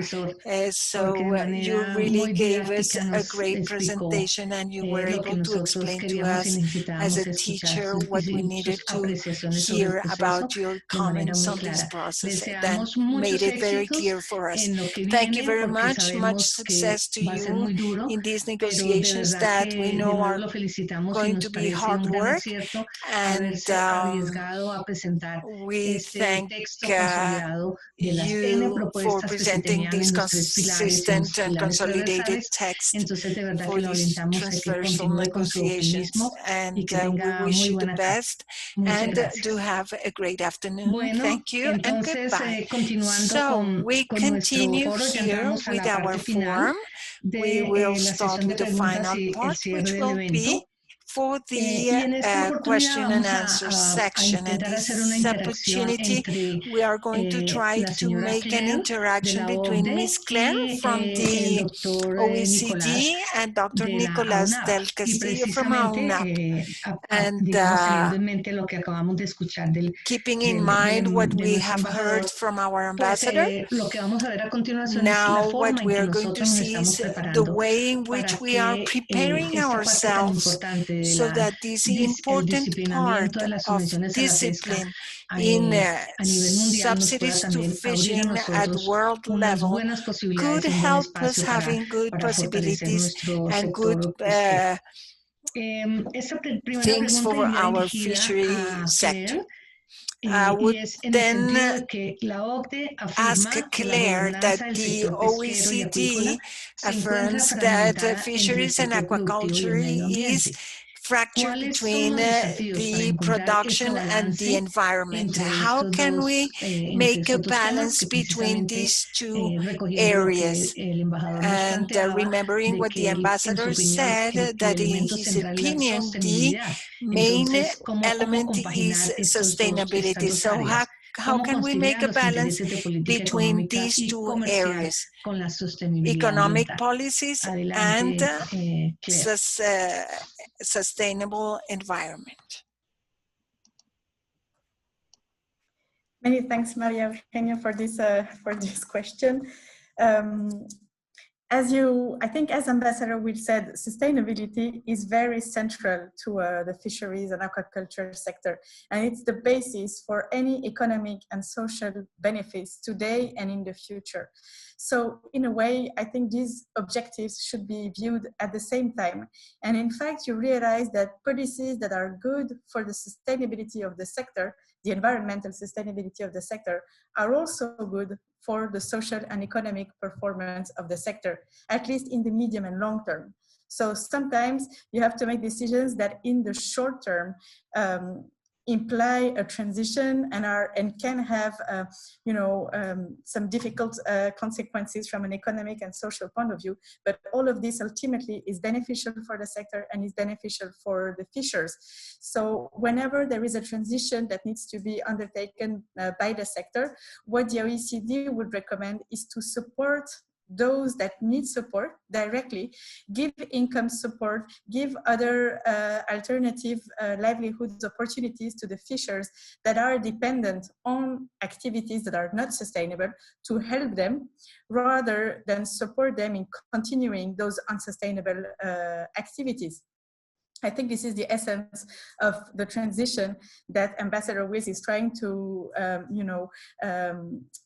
You really gave us a great presentation, and you were able to explain to us as a teacher what we needed to hear about your comments on this process. That made it very clear for us. Thank you very much. Much success to you in these negotiations that we know are going to be hard work. And we thank consolidado de las N you for propuestas que se presenting tenían this en los 3 pilares y en los consistent and pilares consolidated transversales. text Entonces, de verdad for que lo these alentamos a que transversal continúe con su negotiations, optimismo y and que we tenga wish muy you the buena tarde. best, Muchas and gracias. do have a great afternoon. Bueno, Thank you and entonces, goodbye. continuando So we con nuestro continue foro, ya here entramos a with la our parte final forum. We will de la start sesión de with the preguntas final y el part, cierre which del will be evento. for Y the en esta oportunidad question and vamos answer a section. And intentar hacer una this interacción opportunity, entre we are going to try la to señora make an Claire de interaction la between Oecd Miss Claire y from el the doctor OECD Nicolás and Dr. de la Nicolas UNAP. del Y Castillo from precisamente, UNAP. And digamos, teniendo en mente lo que acabamos de escuchar keeping in mind what de we nuestro have heard embajador, from our pues ambassador, lo que vamos a ver a continuación es la now forma what en we que are going to nosotros nos see estamos is the preparando way in which para we are que preparing esta parte tan ourselves importante de so la, that this el important part disciplinamiento de las of subvenciones a la pesca discipline in a nivel mundial nos pueda subsidies to también abrir a fishing at nosotros world unas level buenas could posibilidades y un buen help us espacio having good para fortalecer possibilities nuestro and good sector pesquero. Esta primera things pregunta for iría our dirigida fishery a sector. Claire. I would Y es en el sentido then de que la Oecd ask afirma que la Claire that gobernanza del the sector pesquero y acuícola OECD se encuentra affirms that fragmentada entre el fisheries and sector productivo y el aquaculture medio is ambiente. fractured ¿Cuáles son between los desafíos para the encontrar ese production and the balance environment. entre How estos can dos, we entre make a estos dos temas balance que between precisamente these two recogiendo lo que areas? el embajador nos And planteaba remembering de what the que en su ambassador opinión said, el that in elemento his central es la opinion, the sostenibilidad. main Entonces, ¿cómo element is compaginar estas sustainability. dos So áreas? how ¿Cómo can we conciliar make a los balance intereses de política between económica these y two comercial areas? con la sostenibilidad Economic ambiental? policies and Adelante, Claire. sustainable environment. Many thanks, Maria Eugenia, for this question. I think as Ambassador Will said, sustainability is very central to the fisheries and aquaculture sector, and it's the basis for any economic and social benefits today and in the future. So in a way, I think these objectives should be viewed at the same time. And in fact, you realize that policies that are good for the sustainability of the sector, the environmental sustainability of the sector, are also good for the social and economic performance of the sector, at least in the medium and long term. So sometimes you have to make decisions that in the short term imply a transition and can have some difficult consequences from an economic and social point of view, but all of this ultimately is beneficial for the sector and is beneficial for the fishers. So whenever there is a transition that needs to be undertaken by the sector, what the OECD would recommend is to support those that need support directly, give income support, give other alternative livelihoods opportunities to the fishers that are dependent on activities that are not sustainable, to help them rather than support them in continuing those unsustainable activities. I think this is the essence of the transition that Ambassador Wiss is trying to,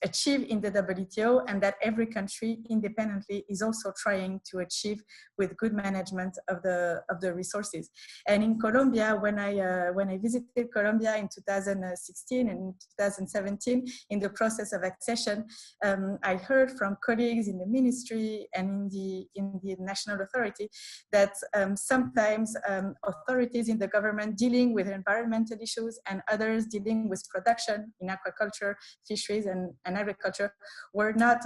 achieve in the WTO, and that every country independently is also trying to achieve with good management of the resources. And in Colombia, when I visited Colombia in 2016 and 2017, in the process of accession, I heard from colleagues in the ministry and in the national authority that sometimes authorities in the government dealing with environmental issues and others dealing with production in aquaculture, fisheries, and agriculture were not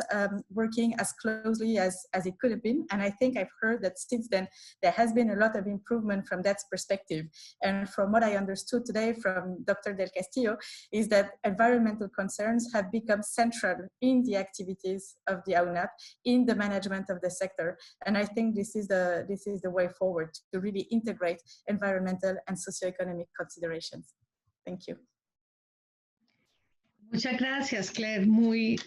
working as closely as it could have been. And I think I've heard that since then, there has been a lot of improvement from that perspective. And from what I understood today from Dr. Del Castillo, is that environmental concerns have become central in the activities of the UNAP, in the management of the sector. And I think this is the way forward to really integrate environmental and socioeconomic considerations. Thank you. Muchas gracias, Claire. Muy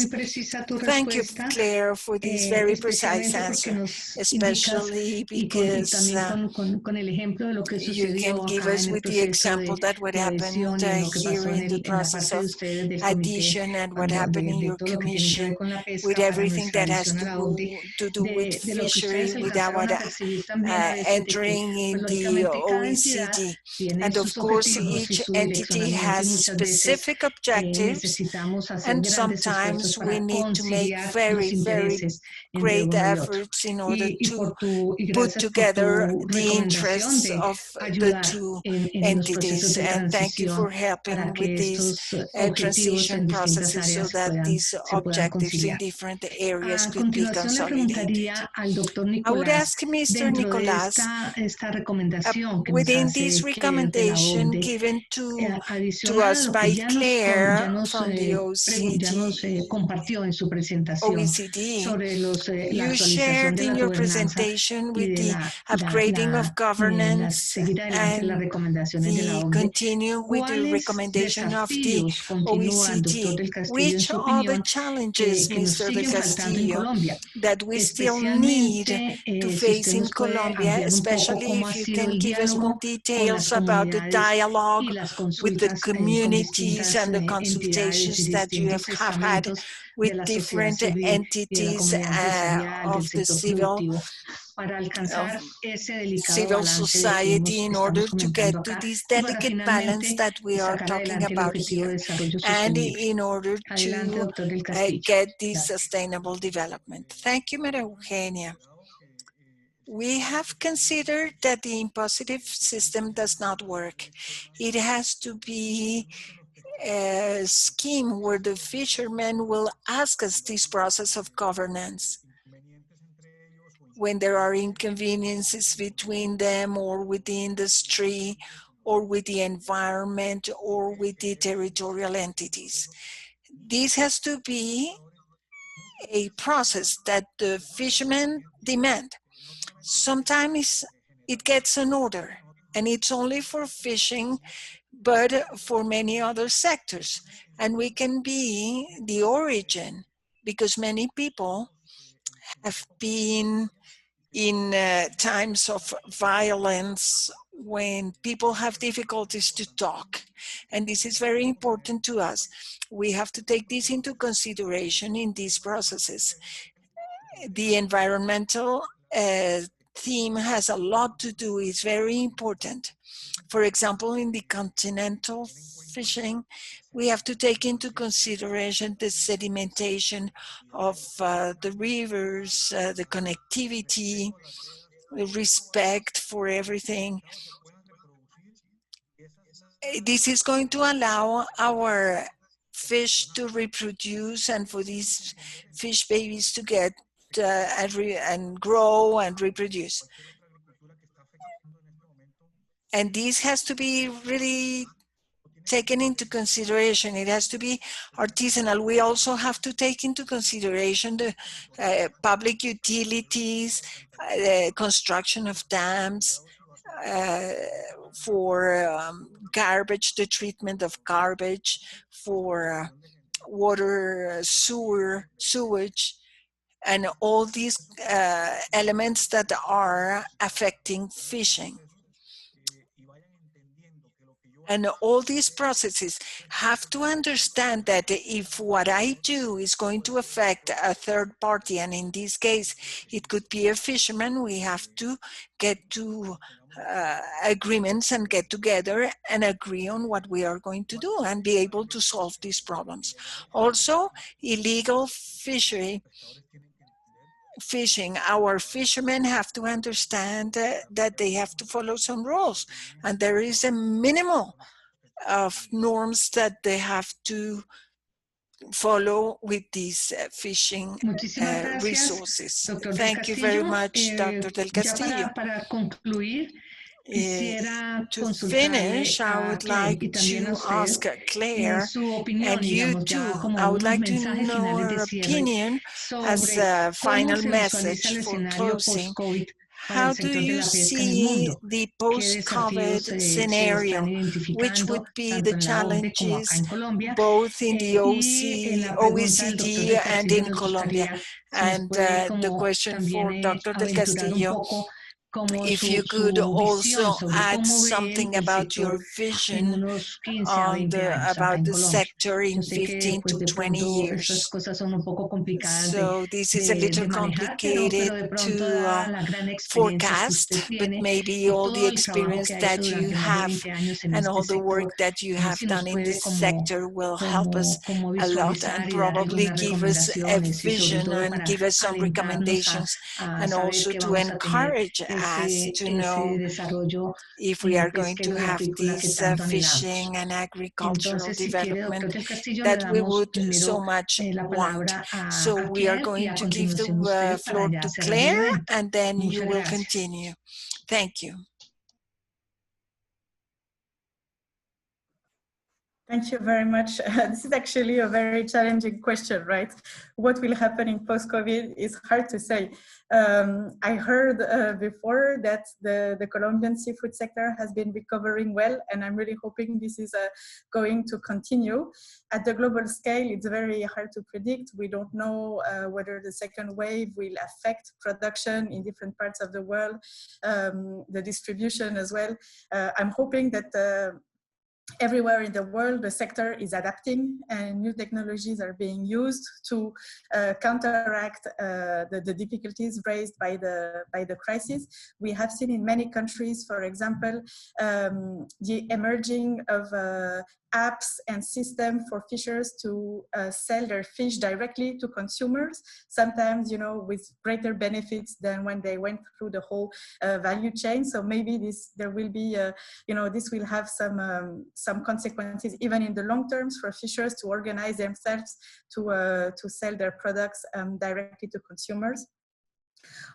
precisa tu Thank you, respuesta. Claire, for this very precise answer, especially because y también con el ejemplo de lo que you can sucedió give acá us en el with the proceso example that what de adhesión happened y en lo que here pasó in the en la process parte de of ustedes del comité, addition and what happened in your todo lo que tiene que ver commission con la pesca with para everything nuestra that has adhesión a la OCDE, to do with de lo que ustedes fishery, with alcanzaron our a percibir también a veces de que, entering in pues, the lógicamente cada entidad OECD. tiene And of sus course, objetivos y each su entity direccionamiento y has muchas veces specific specific objectives, necesitamos hacer and grandes esfuerzos sometimes we para need to make conciliar very, los very intereses entre great uno y otro. efforts in order Y to put gracias por together tu the recomendación interests de of the ayudar two en los procesos entities. de And thank you transición for helping para with que these estos objetivos transition en distintas processes so áreas that these se puedan objectives in conciliar. different areas A could be continuación le consolidated. preguntaría al doctor I would Nicolás, ask Mr. dentro de Nicolas, esta recomendación que nos within hace this Claire de la recommendation Oecd, given to adicional a us lo que by ya Claire nos from the compartió en su presentación OECD, sobre la you actualización shared de in la your gobernanza presentation y with de the upgrading of governance seguir adelante las and recomendaciones de la the Oecd. continue with the ¿Cuáles recommendation of the desafíos continúan, doctor OECD. del Castillo, en Which su are the opinión, challenges, que nos Mr. del siguen faltando en Castillo, Colombia? that we still need Especialmente to si face usted in nos puede Colombia, ampliar un poco especially cómo ha if you sido can el give us more diálogo con las details about the comunidades dialogue y las with the consultas con communities distintas and the entidades y consultations that you distintos have had estamentos with de la sociedad different civil y de la entities comunidad empresarial, del of the sector productivo, para alcanzar ese delicado civil balance del que society in order estamos to comentando get to acá this y para delicate balance finalmente that we are sacar talking adelante el about objetivo de here, desarrollo and sostenible. in order Adelante, to doctor del Castillo. get this Gracias. sustainable development. Thank you, Maria Eugenia. We have considered that the impositive system does not work. It has to be a scheme where the fishermen will ask us this process of governance when there are inconveniences between them or with the industry or with the environment or with the territorial entities. This has to be a process that the fishermen demand. Sometimes it gets an order and it's only for fishing, but for many other sectors. And we can be the origin because many people have been in times of violence when people have difficulties to talk. And this is very important to us. We have to take this into consideration in these processes. The environmental theme has a lot to do, it's very important. For example, in the continental fishing, we have to take into consideration the sedimentation of the rivers, the connectivity, the respect for everything. This is going to allow our fish to reproduce and for these fish babies to get and grow and reproduce. And this has to be really taken into consideration. It has to be artisanal. We also have to take into consideration the public utilities, construction of dams, for garbage, the treatment of garbage, for water, sewage, and all these elements that are affecting fishing. And all these processes have to understand that if what I do is going to affect a third party, and in this case, it could be a fisherman, we have to get to agreements and get together and agree on what we are going to do and be able to solve these problems. Also, illegal fishing, our fishermen have to understand that they have to follow some rules, and there is a minimum of norms that they have to follow with these fishing resources. Thank you very much, Dr. del Castillo. Para concluir, to finish, I would like to ask Claire, and you too, I would like to know her opinion as a final message for closing. How do you see the post-COVID scenario, which would be the challenges both in the OECD and in Colombia? And the question for Dr. del Castillo, como if you su could visión also sobre add cómo ven something el about sector your en vision unos 15 a on 20 años acá about en the Colombia. sector Yo in sé que 15 pues to de 20 pronto estas years. cosas son un poco complicadas So this is a little de manejar, pero complicated de pronto to dada la gran experiencia que usted forecast, but tiene maybe y all the todo el trabajo experience que ha hecho that you durante más de have 20 años en and este all the work sector, that you a ver have si nos done in puede this sector will help us como a lot and visualizar y dar probably algunas give us a recomendaciones y sobre vision todo and para give us some alentarnos recommendations a and saber also que to vamos a tener encourage us to know ese desarrollo if we are going to pesquero y have acuícola que this tanto anhelamos. fishing and agricultural Entonces, si quiere, doctor development del Castillo, le that we damos would so primero much la want. palabra So a we are Claire y going a to give the continuación usted para floor ya to cerrar el Claire evento. and then you Muchas will gracias. continue. Thank you. Thank you very much. This is actually a very challenging question, right? What will happen in post-COVID is hard to say. I heard before that the Colombian seafood sector has been recovering well, and I'm really hoping this is going to continue. At the global scale, it's very hard to predict. We don't know whether the second wave will affect production in different parts of the world, the distribution as well. I'm hoping that everywhere in the world, the sector is adapting and new technologies are being used to counteract the difficulties raised by the crisis. We have seen in many countries, for example, the emerging of apps and systems for fishers to sell their fish directly to consumers, sometimes, you know, with greater benefits than when they went through the whole value chain. So maybe there will be, you know, this will have some consequences even in the long terms for fishers to organize themselves to sell their products directly to consumers.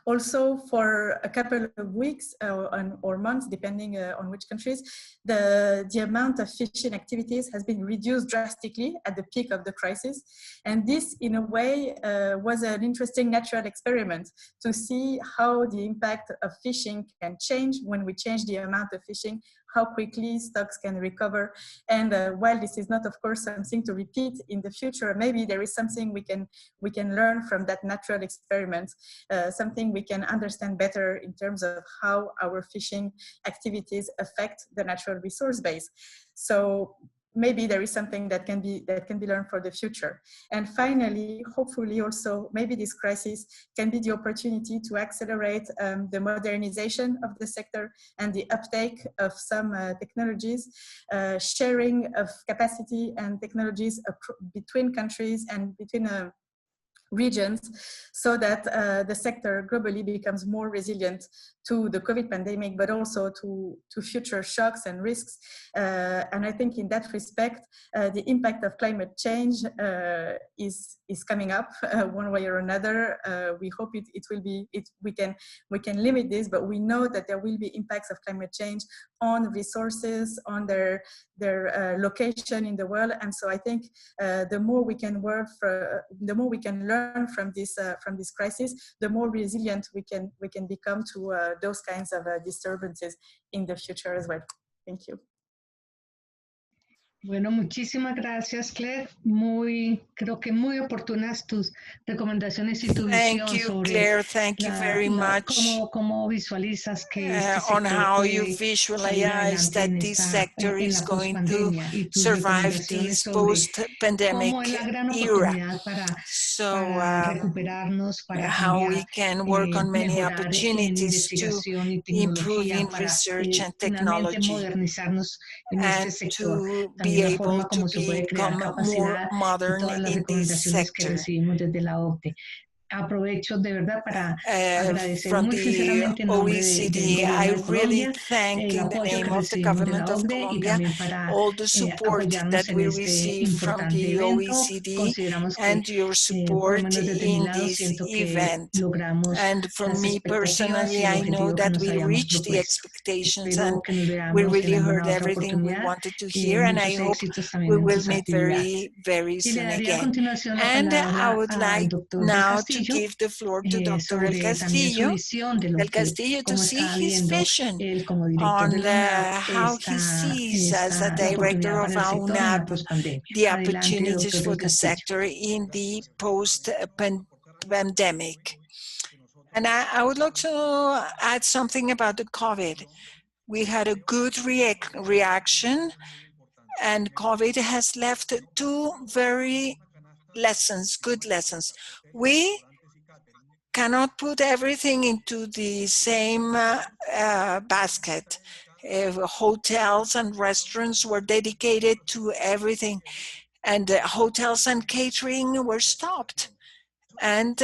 Also, for a couple of weeks or months, depending on which countries, the amount of fishing activities has been reduced drastically at the peak of the crisis. And this, in a way, was an interesting natural experiment to see how the impact of fishing can change when we change the amount of fishing, how quickly stocks can recover. And while this is not, of course, something to repeat in the future, maybe there is something we can learn from that natural experiment, something we can understand better in terms of how our fishing activities affect the natural resource base. So maybe there is something that can be learned for the future. And finally, hopefully also, maybe this crisis can be the opportunity to accelerate the modernization of the sector and the uptake of some technologies, sharing of capacity and technologies between countries and between regions, so that the sector globally becomes more resilient to the COVID pandemic, but also to future shocks and risks. And I think in that respect, the impact of climate change is coming up one way or another. We hope it will be, we can limit this, but we know that there will be impacts of climate change on resources, on their location in the world. And so I think the more we can learn from this crisis, the more resilient we can become to those kinds of disturbances in the future as well. Thank you. Bueno, muchísimas gracias, Claire. Creo que muy oportunas tus recomendaciones y tu visión sobre Claire. Thank you very much. Cómo visualizas que este on sector how puede you visualize that this sector is going to survive this post-pandemic era. So how we can work on many opportunities to improve in research and technology and to be able to become more modern in this sector. Aprovecho de verdad para agradecer from muy the sinceramente en nombre OECD, del I gobierno de really Colombia thank el in the apoyo que name of the recibimos de government la of Oecd y Colombia también para all the support apoyarnos that en we este receive from importante the evento. OECD Consideramos que and your por lo support menos desde mi in lado this siento que event. logramos And for las me expectativas personally, y el I know objetivo que that nos we habíamos reached the propuesto. expectations Espero and que nos we veamos really en alguna heard otra everything we oportunidad. wanted to hear, and I Muchos hope éxitos también we en will sus meet actividades. very Y le soon daría a again. continuación la And I palabra would al like doctor del now to Castillo give the floor to Dr. El sobre también su Castillo. visión de lo El que, Castillo to cómo see está his viendo vision él como director de on la UNAP how he sees as a la director oportunidad of para el sector en la UNAP pospandemia. the Adelante, opportunities doctor for del the Castillo. sector in the post-pandemic. And I would like to add something about the COVID. We had a good reaction, and COVID has left two very good lessons. We cannot put everything into the same basket. Hotels and restaurants were dedicated to everything, and hotels and catering were stopped. And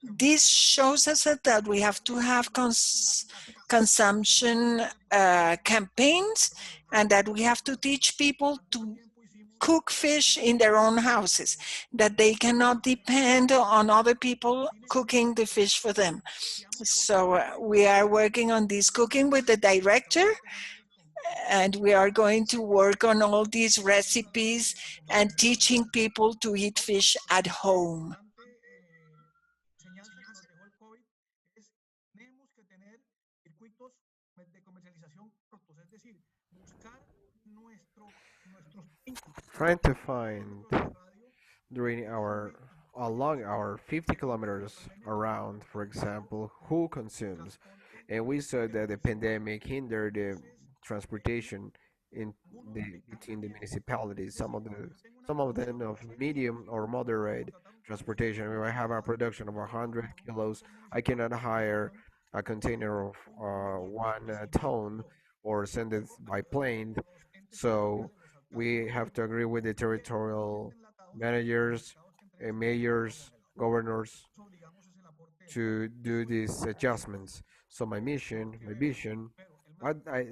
this shows us that we have to have consumption campaigns, and that we have to teach people to cook fish in their own houses, that they cannot depend on other people cooking the fish for them. So we are working on this, cooking with the director, and we are going to work on all these recipes and teaching people to eat fish at home. Trying to find along our 50 kilometers around, for example, who consumes. And we saw that the pandemic hindered the transportation between the municipalities. Some of them of medium or moderate transportation. If I have a production of 100 kilos, I cannot hire a container of 1 ton or send it by plane. So we have to agree with the territorial managers, mayors, governors to do these adjustments. So my vision,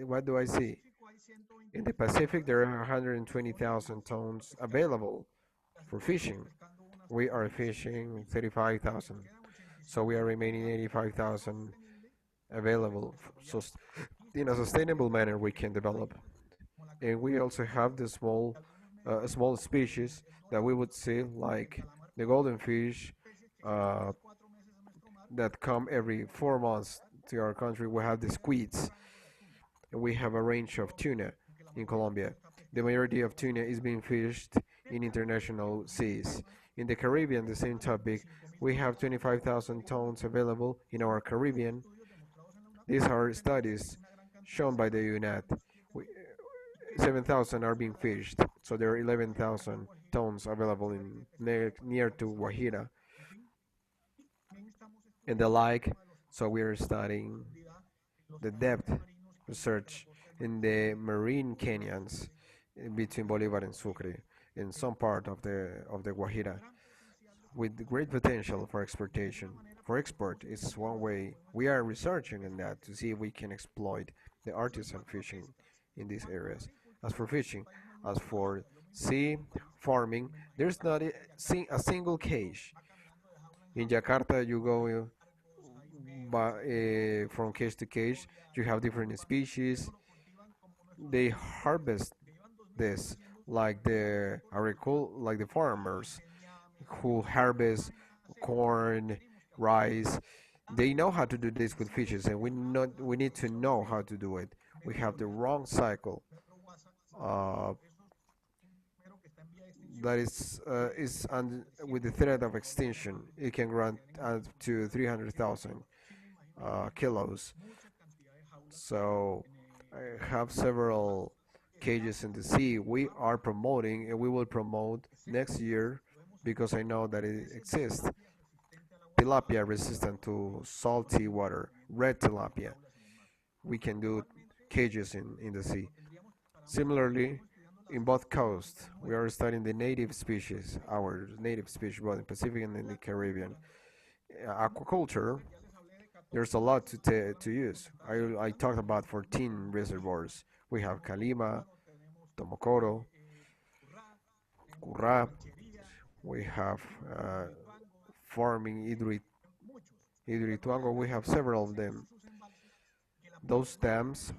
what do I see? In the Pacific, there are 120,000 tons available for fishing. We are fishing 35,000. So we are remaining 85,000 available. So in a sustainable manner, we can develop. And we also have the small species that we would see, like the golden fish, uh, that come every 4 months to our country. We have the squids, and we have a range of tuna in Colombia. The majority of tuna is being fished in international seas. In the Caribbean, the same topic, we have 25,000 tons available in our Caribbean. These are studies shown by the UNED. 7,000 are being fished, so there are 11,000 tons available near to Guajira and the like. So we are studying the depth research in the marine canyons between Bolivar and Sucre in some part of the Guajira, with great potential for exportation. For export is one way. We are researching in that to see if we can exploit the artisan fishing in these areas. As for fishing, as for sea farming, there's not a single cage. In Jakarta, you go from cage to cage. You have different species. They harvest this like the farmers who harvest corn, rice. They know how to do this with fishes, and we need to know how to do it. We have the wrong cycle. Uh, that with the threat of extinction. It can run up to 300,000 kilos. So I have several cages in the sea. We are promoting, and we will promote next year, because I know that it exists. Tilapia resistant to salty water, red tilapia. We can do cages in the sea. Similarly, in both coasts, we are studying the native species, our native species, both in the Pacific and in the Caribbean. Aquaculture, there's a lot to use. I talked about 14 reservoirs. We have Calima, Tomokoro, Currá. We have farming Hidroituango. We have several of them. Those dams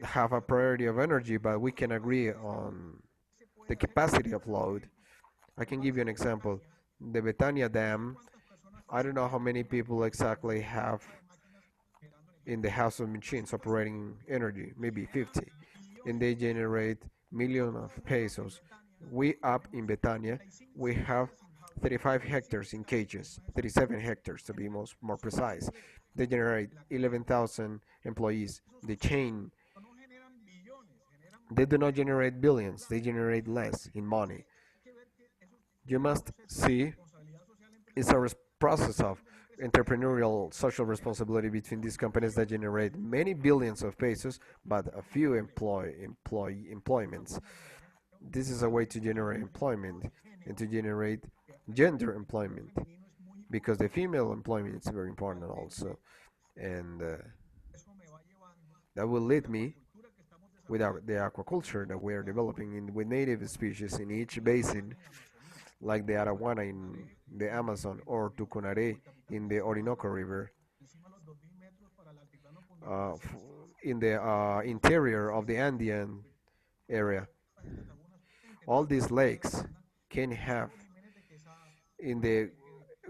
have a priority of energy, but we can agree on the capacity of load. I can give you an example. The Betania Dam, I don't know how many people exactly have in the house of machines operating energy, maybe 50, and they generate millions of pesos. We up in Betania, we have 35 hectares in cages, 37 hectares to be more precise. They generate 11,000 employees. The chain, they do not generate billions, they generate less in money. You must see it's a process of entrepreneurial social responsibility between these companies that generate many billions of pesos but a few employments. This is a way to generate employment and to generate gender employment because the female employment is very important also, and that will lead me with the aquaculture that we are developing with native species in each basin, like the Araguana in the Amazon or Tucunaré in the Orinoco River, in the interior of the Andean area. All these lakes can have in the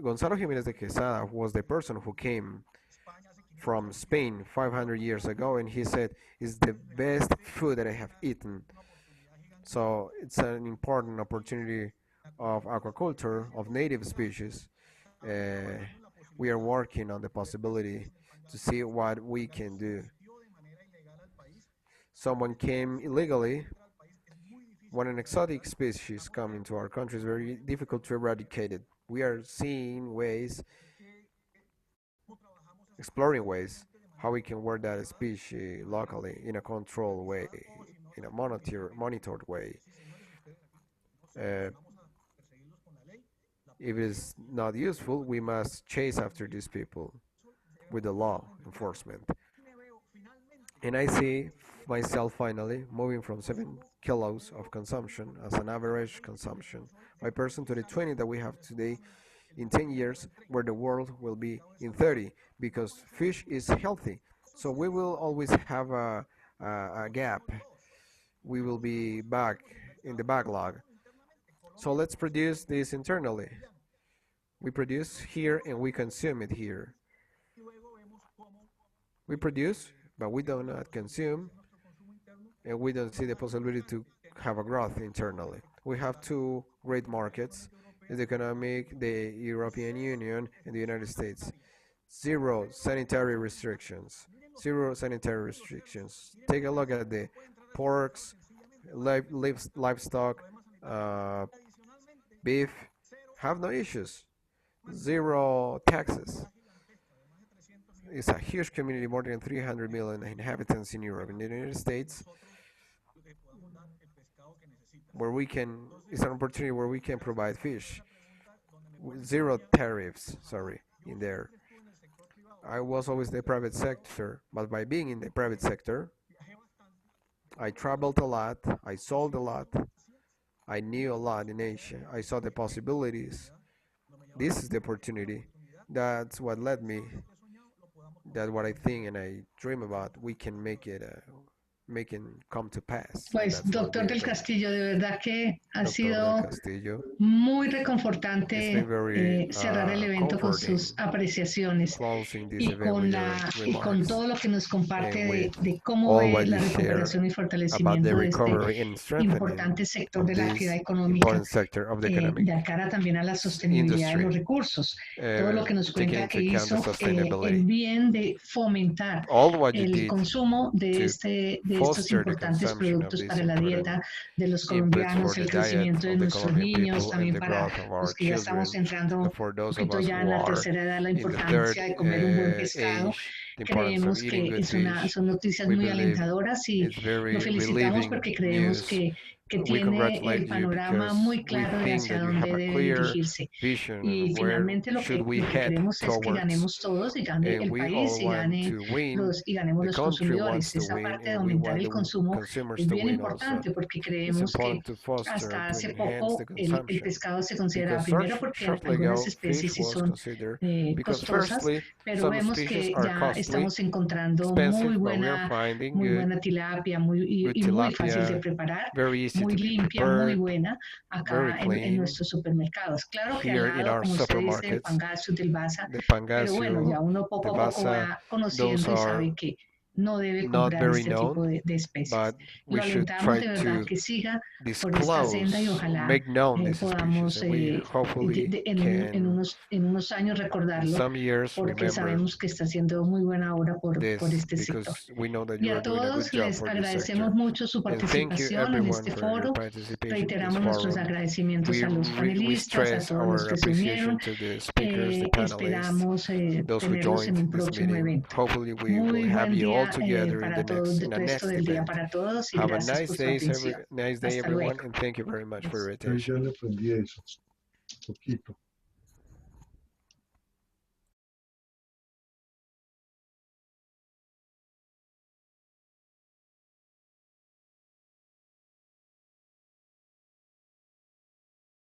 Gonzalo Jiménez de Quesada was the person who came from Spain 500 years ago, and he said it's the best food that I have eaten. So it's an important opportunity of aquaculture of native species. We are working on the possibility to see what we can do. Someone came illegally. When an exotic species comes into our country, it's very difficult to eradicate it. We are seeing ways, exploring ways, how we can work that species locally in a controlled way, in a monitored way. If it is not useful, we must chase after these people with the law enforcement. And I see myself finally moving from 7 kilos of consumption as an average consumption by person to the 20 that we have today in 10 years, where the world will be in 30, because fish is healthy. So we will always have a gap. We will be back in the backlog. So let's produce this internally. We produce here and we consume it here. We produce, but we do not consume, and we don't see the possibility to have a growth internally. We have two great markets, the economic, the European Union and the United States. Zero sanitary restrictions. Zero sanitary restrictions. Take a look at the porks, livestock, beef, have no issues. Zero taxes. It's a huge community, more than 300 million inhabitants in Europe. In the United States, where we can, it's an opportunity where we can provide fish. Zero tariffs, in there. I was always the private sector, but by being in the private sector, I traveled a lot, I sold a lot, I knew a lot in Asia, I saw the possibilities. This is the opportunity. That's what led me, that what I think and I dream about, we can make it come to pass. Pues, doctor del Castillo, de verdad que ha sido muy reconfortante cerrar el evento con sus apreciaciones y con todo lo que nos comparte de cómo ve la recuperación y fortalecimiento de este importante sector de la actividad económica, de cara también a la sostenibilidad de los recursos. Todo lo que nos cuenta que hizo el bien de fomentar el consumo de estos importantes productos para la dieta de los colombianos, el crecimiento de nuestros niños, también para los que ya estamos entrando un poquito ya en la tercera edad, la importancia de comer un buen pescado. Creemos que son noticias muy alentadoras y lo felicitamos porque creemos que tiene el panorama muy claro de hacia dónde debe dirigirse. Y finalmente lo que queremos es que ganemos todos y gane el país y ganemos los consumidores. Esa parte de aumentar el consumo es bien importante porque creemos que hasta hace poco el pescado se consideraba primero porque algunas especies sí son costosas, pero vemos que ya estamos encontrando muy buena tilapia y muy fácil de preparar, muy limpia, muy buena acá en nuestros supermercados. Claro que al lado, como usted dice, del Pangasius, del Basa, pero bueno, ya uno poco a poco va conociendo y sabe que no debe not comprar very este tipo known, de especies. but we Lo should alentamos try de verdad to que siga por esta disclose, senda y ojalá make known this species, podamos and we hopefully can, en unos años in recordarlo, some years, porque remember sabemos que está haciendo muy buena obra por this, este sector. because we know that Y you a are doing a good todos job les for this agradecemos sector. mucho su And thank you participación en everyone este for your foro. participation in this Reiteramos nuestros forum. agradecimientos a los We panelistas, a stress todos los our que se unieron. appreciation to the speakers, the panelists, Esperamos those who tenerlos en joined un this próximo meeting. evento. Hopefully we will Muy have buen you all día together in para the todos, next, el resto del día event. para todos y Have a gracias por nice su day, atención. nice day Hasta everyone, luego. and thank you very much for your Yo ya attention. le aprendí eso, poquito.